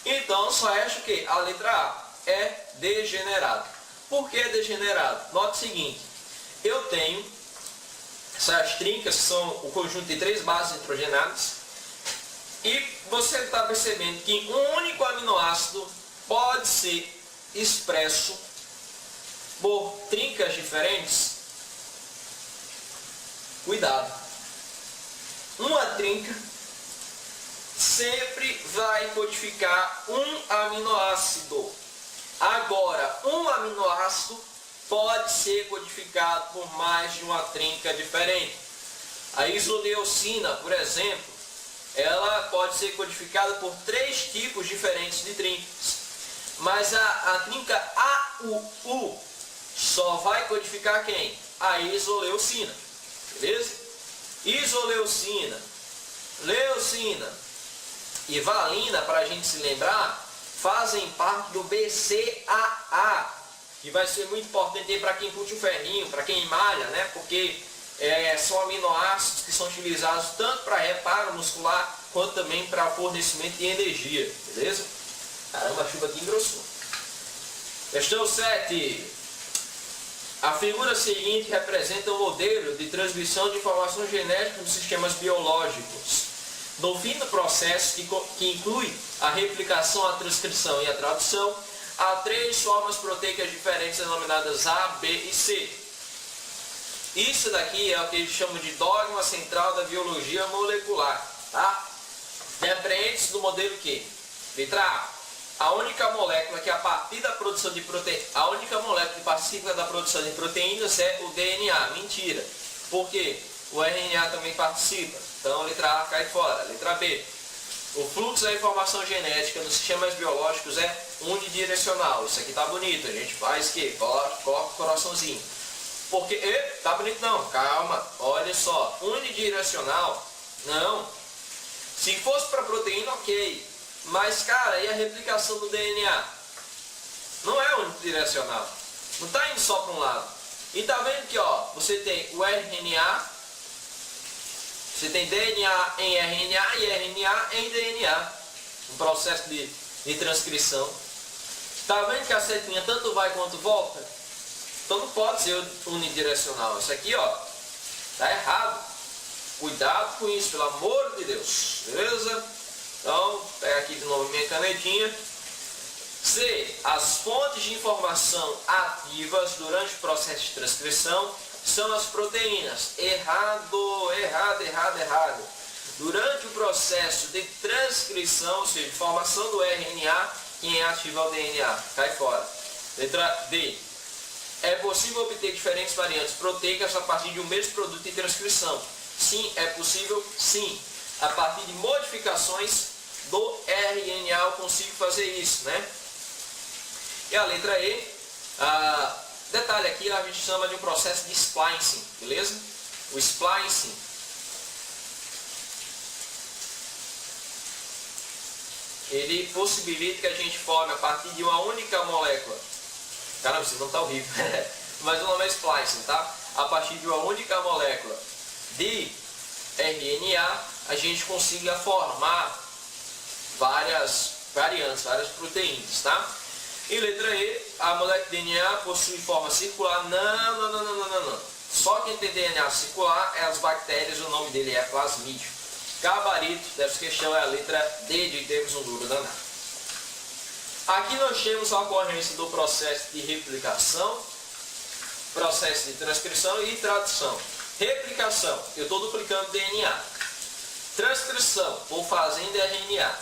Então só resta o que? A letra A é degenerado. Por que degenerado? Note o seguinte, eu tenho essas trincas que são o conjunto de 3 bases nitrogenadas e você está percebendo que um único aminoácido pode ser expresso por trincas diferentes. Cuidado. Uma trinca sempre vai codificar um aminoácido. Agora, um aminoácido pode ser codificado por mais de uma trinca diferente. A isoleucina, por exemplo, ela pode ser codificada por 3 tipos diferentes de trincas. Mas a trinca AUU só vai codificar quem? A isoleucina. Beleza? Isoleucina, leucina e valina, para a gente se lembrar, fazem parte do BCAA, que vai ser muito importante para quem curte o ferrinho, para quem malha, né? Porque são aminoácidos que são utilizados tanto para reparo muscular, quanto também para fornecimento de energia, beleza? Caramba, a chuva aqui engrossou. Questão 7. A figura seguinte representa um modelo de transmissão de informações genéticas nos sistemas biológicos. No fim do processo, que inclui a replicação, a transcrição e a tradução, há 3 formas proteicas diferentes denominadas A, B e C. Isso daqui é o que eles chamam de dogma central da biologia molecular, tá? Depreende-se do modelo que? Letra A. A única molécula que a partir da produção de a única molécula que participa da produção de proteínas é o DNA. Mentira. Por quê? O RNA também participa. Então, letra A cai fora. Letra B. O fluxo da informação genética nos sistemas biológicos é unidirecional. Isso aqui tá bonito. A gente faz o quê? Coloca o coraçãozinho. Porque, tá bonito não. Calma. Olha só. Unidirecional? Não. Se fosse para proteína, ok. Mas, cara, e a replicação do DNA? Não é unidirecional. Não está indo só para um lado. E tá vendo que, ó, você tem o RNA, você tem DNA em RNA e RNA em DNA. Um processo de transcrição. Tá vendo que a setinha tanto vai quanto volta? Então não pode ser unidirecional. Isso aqui, ó, tá errado. Cuidado com isso, pelo amor de Deus. Beleza? Então, pega aqui de novo minha canetinha. C. As fontes de informação ativas durante o processo de transcrição são as proteínas. Errado. Durante o processo de transcrição, ou seja, de formação do RNA, quem é ativo é o DNA. Cai fora. Letra D. É possível obter diferentes variantes proteicas a partir de um mesmo produto de transcrição. Sim, é possível, sim. A partir de modificações do RNA eu consigo fazer isso, né? E a letra E, detalhe aqui, a gente chama de um processo de splicing, beleza? O splicing ele possibilita que a gente forme a partir de uma única molécula. Caramba, vocês não tá horrível. Mas o nome é splicing, tá? A partir de uma única molécula de RNA, a gente consiga formar várias variantes, várias proteínas, tá? E letra E, a molécula de DNA possui forma circular. Não. Só quem tem DNA circular é as bactérias, o nome dele é plasmídio. Gabarito dessa questão é a letra D de temos um duro danado. Aqui nós temos a ocorrência do processo de replicação, processo de transcrição e tradução. Replicação, eu estou duplicando DNA. Transcrição, vou fazendo RNA.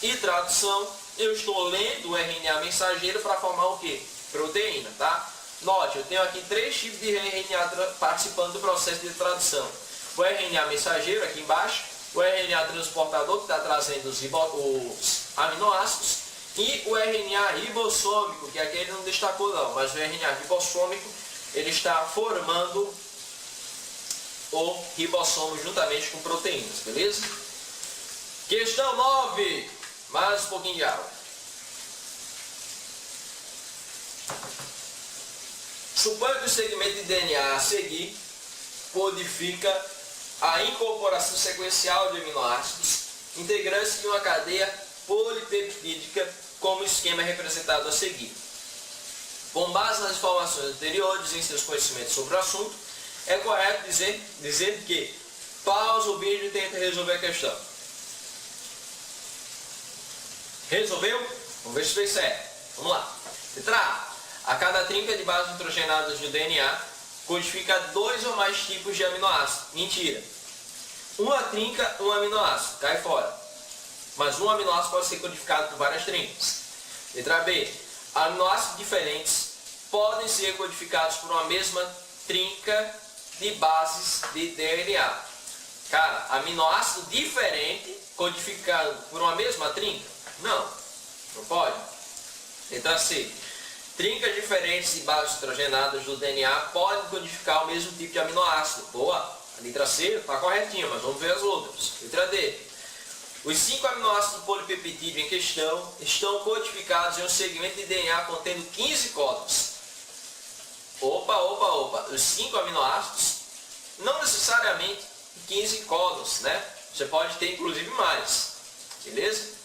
E tradução, eu estou lendo o RNA mensageiro para formar o quê? Proteína, tá? Note, eu tenho aqui 3 tipos de RNA participando do processo de tradução. O RNA mensageiro aqui embaixo, o RNA transportador que está trazendo os aminoácidos e o RNA ribossômico, que aqui ele não destacou não, mas o RNA ribossômico ele está formando o ribossomo juntamente com proteínas, beleza? Questão 9, mais um pouquinho de água. Suponha que o segmento de DNA a seguir codifica a incorporação sequencial de aminoácidos integrantes de uma cadeia polipeptídica, como o esquema representado a seguir. Com base nas informações anteriores em seus conhecimentos sobre o assunto, é correto dizer que pausa o vídeo e tenta resolver a questão. Resolveu? Vamos ver se fez certo. Vamos lá. Letra A. A cada trinca de bases nitrogenadas do DNA codifica 2 ou mais tipos de aminoácido. Mentira. Uma trinca, um aminoácido. Cai fora. Mas um aminoácido pode ser codificado por várias trincas. Letra B. Aminoácidos diferentes podem ser codificados por uma mesma trinca de bases de DNA. Cara, aminoácido diferente codificado por uma mesma trinca? Não pode. Letra C. Trincas diferentes de bases nitrogenadas do DNA podem codificar o mesmo tipo de aminoácido. Boa! A letra C está corretinha, mas vamos ver as outras. Letra D. Os 5 aminoácidos do polipeptídeo em questão estão codificados em um segmento de DNA contendo 15 códons. Opa! Os 5 aminoácidos, não necessariamente 15 códons, né? Você pode ter inclusive mais, beleza?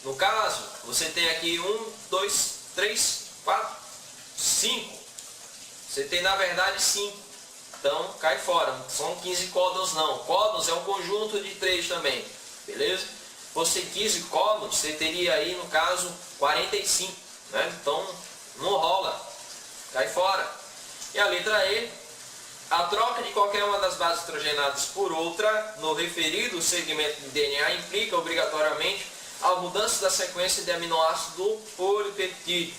No caso, você tem aqui 1, 2, 3, 4, 5. Você tem na verdade 5. Então cai fora. Não são 15 códons não. Códons é um conjunto de 3 também. Beleza? Você 15 códons, você teria aí no caso 45. Né? Então não rola. Cai fora. E a letra E. A troca de qualquer uma das bases nitrogenadas por outra no referido segmento de DNA implica obrigatoriamente a mudança da sequência de aminoácidos do polipeptídeo.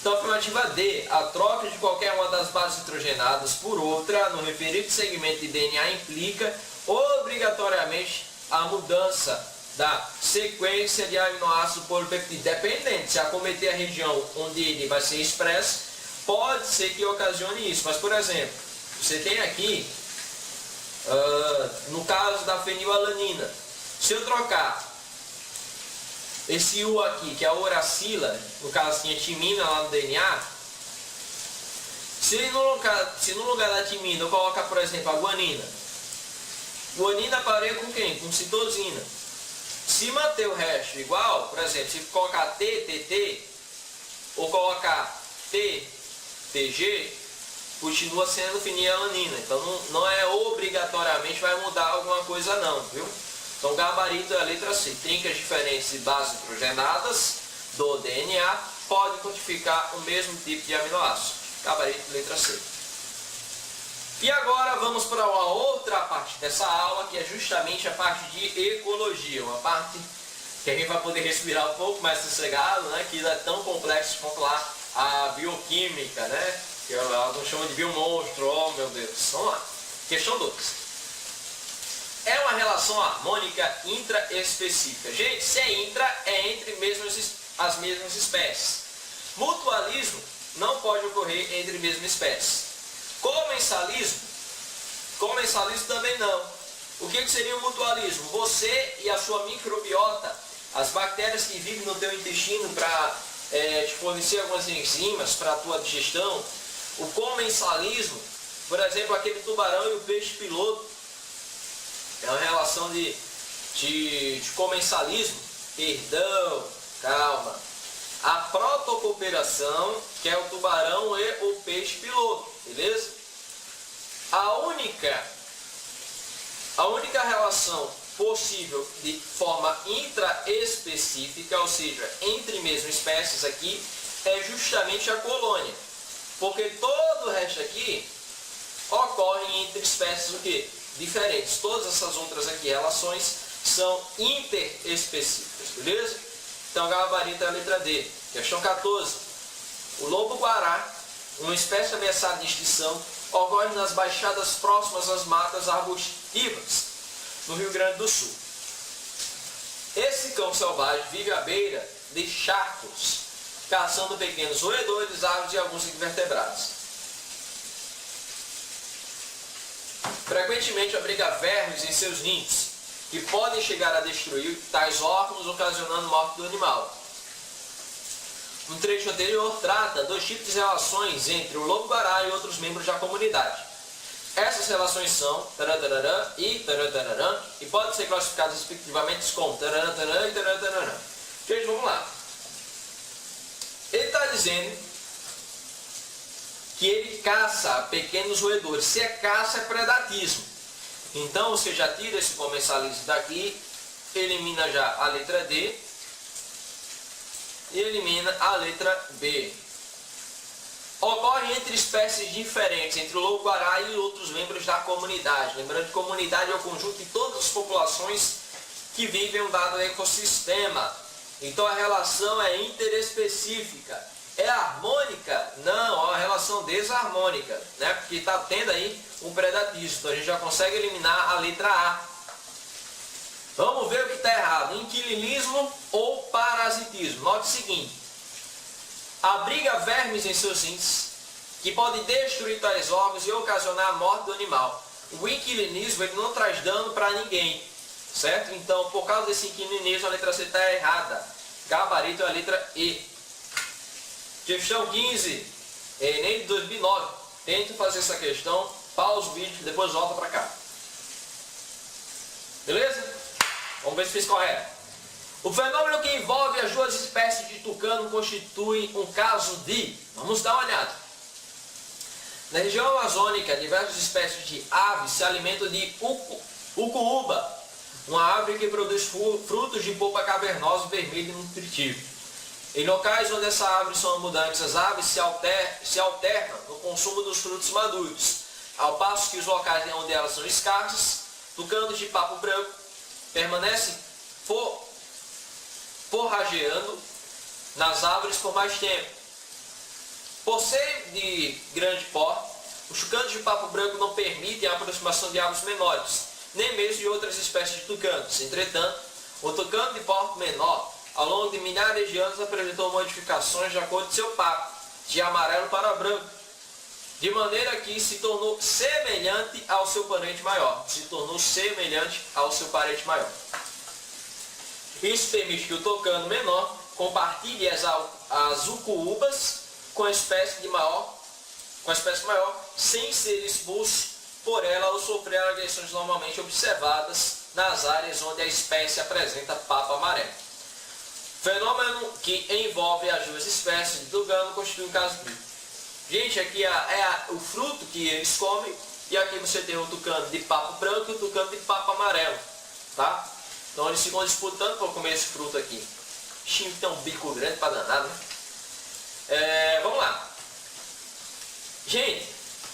Então, a afirmativa D. A troca de qualquer uma das bases nitrogenadas por outra no referido segmento de DNA implica obrigatoriamente a mudança da sequência de aminoácidos do polipeptídeo. Dependente, se acometer a região onde ele vai ser expresso, pode ser que ocasione isso. Mas, por exemplo, você tem aqui, no caso da fenilalanina, se eu trocar esse U aqui, que é a uracila, no caso tinha timina lá no DNA, se no lugar da timina eu colocar, por exemplo, a guanina, guanina pareia com quem? Com citosina. Se manter o resto igual, por exemplo, se colocar T, TT, ou colocar T, TG, continua sendo fenilalanina. Então não é obrigatoriamente vai mudar alguma coisa não, viu? Então gabarito é a letra C. Trincas diferentes de bases nitrogenadas do DNA podem codificar o mesmo tipo de aminoácido. Gabarito letra C. E agora vamos para uma outra parte dessa aula, que é justamente a parte de ecologia, uma parte que a gente vai poder respirar um pouco mais sossegado, né? Que é tão complexo quanto lá a bioquímica, né? Que alguns chamam de biomonstro, oh meu Deus. Vamos lá. Questão 2. É uma relação harmônica intraespecífica. Gente, se é intra, é entre as mesmas espécies. Mutualismo não pode ocorrer entre mesmas espécies. Comensalismo também não. O que seria o mutualismo? Você e a sua microbiota, as bactérias que vivem no teu intestino para te fornecer algumas enzimas para a tua digestão. O comensalismo, por exemplo, aquele tubarão e o peixe piloto, é uma relação de comensalismo. Perdão, calma. A protocooperação, que é o tubarão e o peixe piloto, beleza? A única relação possível de forma intraespecífica, ou seja, entre mesmas espécies aqui, é justamente a colônia. Porque todo o resto aqui ocorre entre espécies o quê? Diferentes. Todas essas outras aqui relações são interespecíficas, beleza? Então, gabarito é a letra D. Questão 14. O lobo-guará, uma espécie ameaçada de extinção, ocorre nas baixadas próximas às matas arbustivas, no Rio Grande do Sul. Esse cão selvagem vive à beira de charcos, caçando pequenos roedores, aves e alguns invertebrados. Frequentemente abriga vermes em seus ninhos, que podem chegar a destruir tais órgãos, ocasionando morte do animal. No trecho anterior, trata dos tipos de relações entre o lobo-guará e outros membros da comunidade. Essas relações são tarantarã e tarantarã e podem ser classificadas respectivamente como tarantarã e tarantarã. Gente, vamos lá. Ele está dizendo que ele caça pequenos roedores. Se é caça, é predatismo. Então você já tira esse comensalismo daqui, elimina já a letra D e elimina a letra B. Ocorre entre espécies diferentes, entre o lobo-guará e outros membros da comunidade. Lembrando que comunidade é o conjunto de todas as populações que vivem em um dado ecossistema. Então a relação é interespecífica. É harmônica? Não, é uma relação desarmônica, né? Porque está tendo aí um predatismo. Então a gente já consegue eliminar a letra A. Vamos ver o que está errado. Inquilinismo ou parasitismo. Note o seguinte. Abriga vermes em seus rins, que podem destruir tais órgãos e ocasionar a morte do animal. O inquilinismo ele não traz dano para ninguém, certo? Então, por causa desse inquilinismo, a letra C está errada. Gabarito é a letra E. Questão 15, Enem de 2009. Tente fazer essa questão, pausa o vídeo, depois volta para cá. Beleza? Vamos ver se fiz correto. O fenômeno que envolve as duas espécies de tucano constitui um caso de... Vamos dar uma olhada. Na região amazônica, diversas espécies de aves se alimentam de ucuúba, uma árvore que produz frutos de polpa cavernosa, vermelha e nutritiva. Em locais onde essa árvore são abundantes, as aves se alternam no consumo dos frutos maduros, ao passo que os locais onde elas são escassas, tucanos de papo branco permanecem forrageando nas árvores por mais tempo. Por ser de grande porte, os tucanos de papo branco não permitem a aproximação de aves menores, nem mesmo de outras espécies de tucanos. Entretanto, o tucano de porte menor, ao longo de milhares de anos, apresentou modificações de acordo com seu papo, de amarelo para branco, de maneira que se tornou semelhante ao seu parente maior. Isso permite que o tucano menor compartilhe as ucuúbas com a espécie maior, sem ser expulso por ela ou sofrer agressões normalmente observadas nas áreas onde a espécie apresenta papo amarelo. Fenômeno que envolve as duas espécies de tucano constitui um caso crítico. Gente, aqui é o fruto que eles comem, e aqui você tem o tucano de papo branco e o tucano de papo amarelo, tá? Então eles ficam disputando para comer esse fruto aqui. O bichinho tem um bico grande para danado, né? Vamos lá. Gente,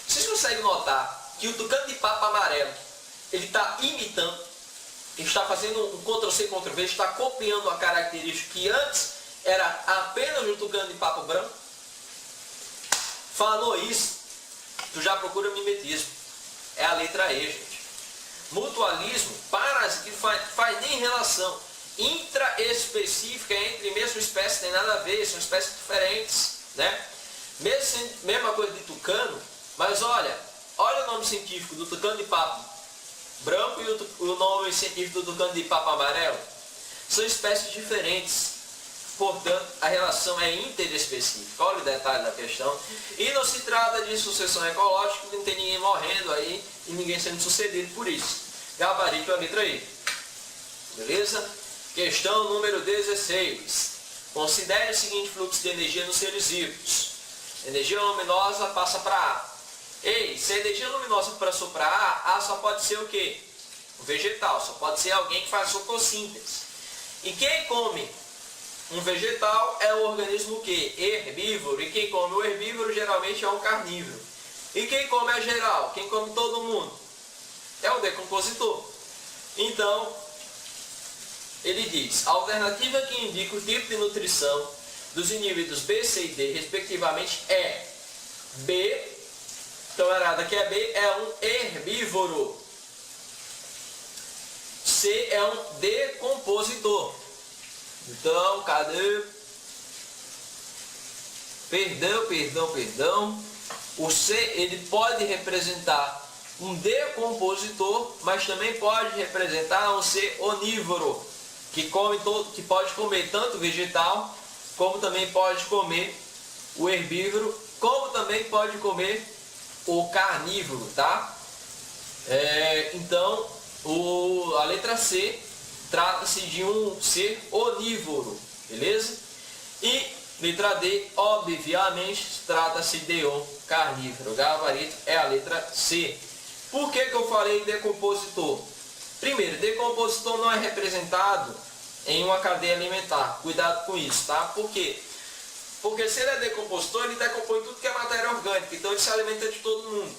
vocês conseguem notar que o tucano de papo amarelo, ele está imitando, ele está fazendo um Ctrl-C, Ctrl-V, está copiando a característica que antes era apenas o tucano de papo branco? Falou isso, tu já procura mimetismo. É a letra E, gente. Mutualismo, parasitismo, faz nem relação intraespecífica entre mesma espécie, tem nada a ver, são espécies diferentes, né? Mesma coisa de tucano, mas olha o nome científico do tucano de papo branco e o nome científico do tucano de papo amarelo. São espécies diferentes, portanto a relação é interespecífica. Olha o detalhe da questão. E não se trata de sucessão ecológica, não tem ninguém morrendo aí e ninguém sendo sucedido por isso. Gabarito é a letra E. Beleza? Questão número 16. Considere o seguinte fluxo de energia nos seres vivos. Energia luminosa passa para A. Ei, se a energia luminosa passou para A só pode ser o quê? O vegetal, só pode ser alguém que faz fotossíntese. E quem come um vegetal é o organismo o quê? Herbívoro. E quem come o herbívoro geralmente é um carnívoro. E quem come é geral? Quem come todo mundo? É o decompositor. Então, ele diz, a alternativa que indica o tipo de nutrição dos indivíduos B, C e D, respectivamente, é B, então errado aqui é B, é um herbívoro. C é um decompositor. Então, cadê? Perdão. O C, ele pode representar um decompositor, mas também pode representar um ser onívoro, que pode comer tanto vegetal, como também pode comer o herbívoro, como também pode comer o carnívoro, tá? Então, a letra C trata-se de um ser onívoro, beleza? E letra D, obviamente, trata-se de um carnívoro. O gabarito é a letra C. Por que eu falei decompositor? Primeiro, decompositor não é representado em uma cadeia alimentar. Cuidado com isso, tá? Por quê? Porque se ele é decompositor, ele decompõe tudo que é matéria orgânica. Então ele se alimenta de todo mundo.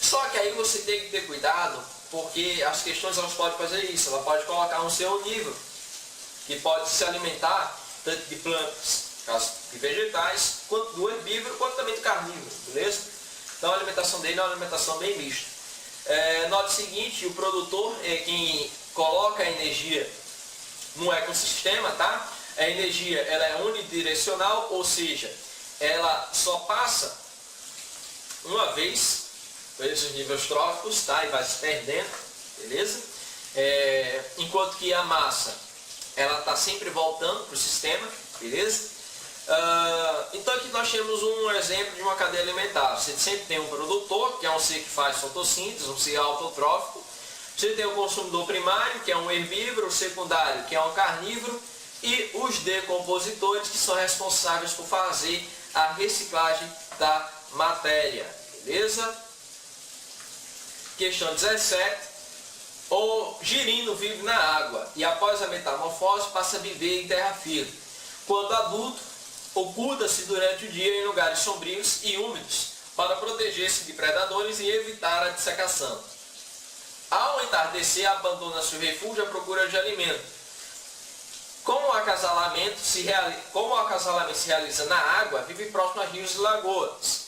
Só que aí você tem que ter cuidado, porque as questões elas podem fazer isso. Ela pode colocar um ser onívoro, que pode se alimentar tanto de plantas caso de vegetais, quanto do herbívoro, quanto também do carnívoro, beleza? Então a alimentação dele é uma alimentação bem mista. Note o seguinte, o produtor é quem coloca a energia no ecossistema, tá? A energia ela é unidirecional, ou seja, ela só passa uma vez por esses níveis tróficos, tá? E vai se perdendo, beleza? Enquanto que a massa ela está sempre voltando para o sistema, beleza? Então aqui nós temos um exemplo de uma cadeia alimentar. Você sempre tem um produtor, que é um ser que faz fotossíntese, um ser autotrófico. Você tem o consumidor primário, que é um herbívoro, o secundário, que é um carnívoro, e os decompositores, que são responsáveis por fazer a reciclagem da matéria, beleza? Questão 17. O girino vive na água e após a metamorfose passa a viver em terra firme. Quando adulto, oculta-se durante o dia em lugares sombrios e úmidos para proteger-se de predadores e evitar a dissecação. Ao entardecer, abandona seu refúgio à procura de alimento. Como o acasalamento se realiza na água, vive próximo a rios e lagoas.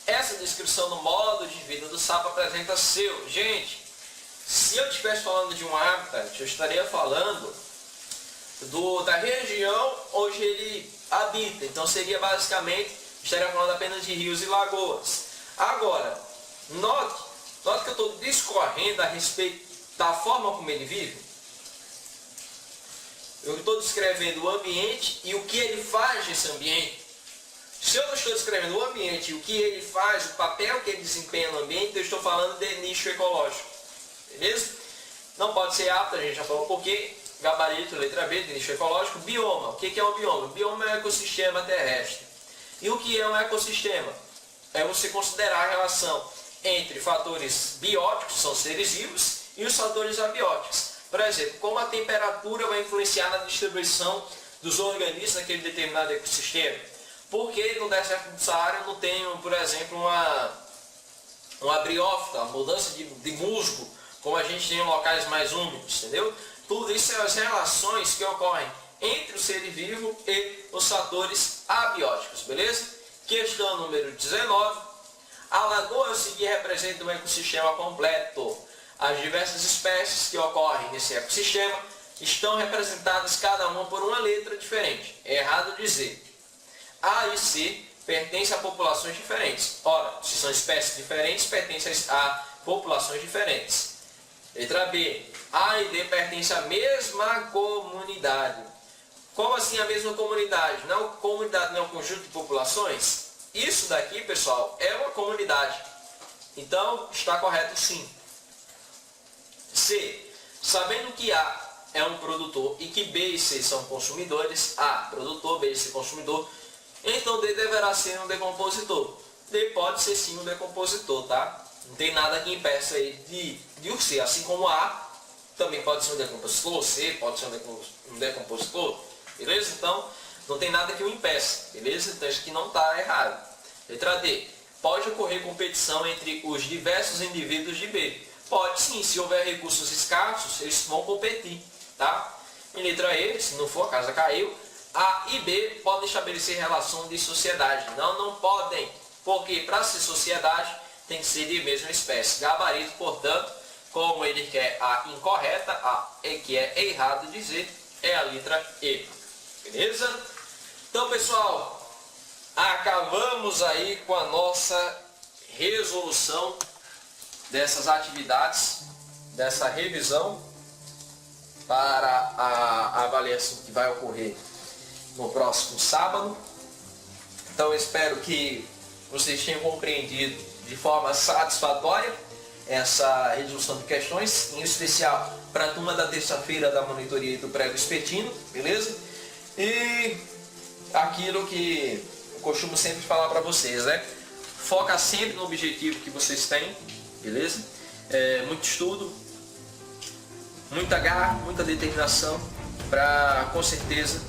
Essa descrição do modo de vida do sapo apresenta seu. Gente, se eu estivesse falando de um habitat, eu estaria falando da região onde ele habita. Então seria basicamente, estaria falando apenas de rios e lagoas. Agora, note que eu estou discorrendo a respeito da forma como ele vive. Eu estou descrevendo o ambiente e o que ele faz nesse ambiente. Se eu não estou descrevendo o ambiente e o que ele faz, o papel que ele desempenha no ambiente, eu estou falando de nicho ecológico. Beleza? Não pode ser apto, a gente já falou por quê. Gabarito, letra B, de nicho ecológico. Bioma. O que é o bioma? O bioma é um ecossistema terrestre. E o que é um ecossistema? É você considerar a relação entre fatores bióticos, que são seres vivos, e os fatores abióticos. Por exemplo, como a temperatura vai influenciar na distribuição dos organismos naquele determinado ecossistema. Porque no deserto do Saara eu não tenho, por exemplo, uma briófita, uma mudança de musgo, como a gente tem em locais mais úmidos, entendeu? Tudo isso são as relações que ocorrem entre o ser vivo e os fatores abióticos, beleza? Questão número 19. A lagoa a seguir representa um ecossistema completo. As diversas espécies que ocorrem nesse ecossistema estão representadas cada uma por uma letra diferente. É errado dizer A e C pertencem a populações diferentes. Ora, se são espécies diferentes, pertencem a populações diferentes. Letra B. A e D pertencem à mesma comunidade. Como assim a mesma comunidade? Não, comunidade não é um conjunto de populações? Isso daqui, pessoal, é uma comunidade. Então, está correto sim. C. Sabendo que A é um produtor e que B e C são consumidores, A, produtor, B e C, consumidor, então D deverá ser um decompositor. D pode ser sim um decompositor, tá? Não tem nada que impeça ele de o ser. Assim como A também pode ser um decompositor, C pode ser um decompositor, beleza? Então, não tem nada que o impeça, beleza? Então, isso aqui não está errado. Letra D. Pode ocorrer competição entre os diversos indivíduos de B. Pode sim, se houver recursos escassos, eles vão competir, tá? Em letra E, se não for, a casa caiu, A e B podem estabelecer relação de sociedade. Não podem, porque para ser sociedade tem que ser de mesma espécie. Gabarito, portanto, como ele quer a incorreta, a que é errado dizer, é a letra E. Beleza? Então, pessoal, acabamos aí com a nossa resolução dessas atividades, dessa revisão para a avaliação que vai ocorrer no próximo sábado. Então, eu espero que vocês tenham compreendido de forma satisfatória essa resolução de questões, em especial para a turma da terça-feira da monitoria do Pré Vespertino, beleza? E aquilo que eu costumo sempre falar para vocês, né? Foca sempre no objetivo que vocês têm, beleza? Muito estudo, muita garra, muita determinação para, com certeza,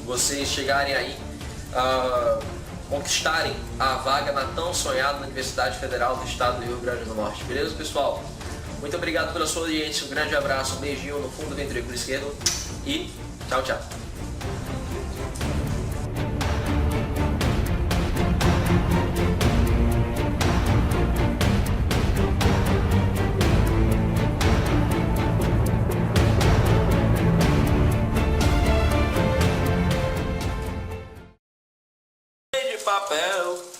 vocês chegarem aí a conquistarem a vaga na tão sonhada Universidade Federal do Estado do Rio Grande do Norte. Beleza, pessoal? Muito obrigado pela sua audiência, um grande abraço, um beijinho no fundo do ventrículo esquerdo e tchau, tchau. papel.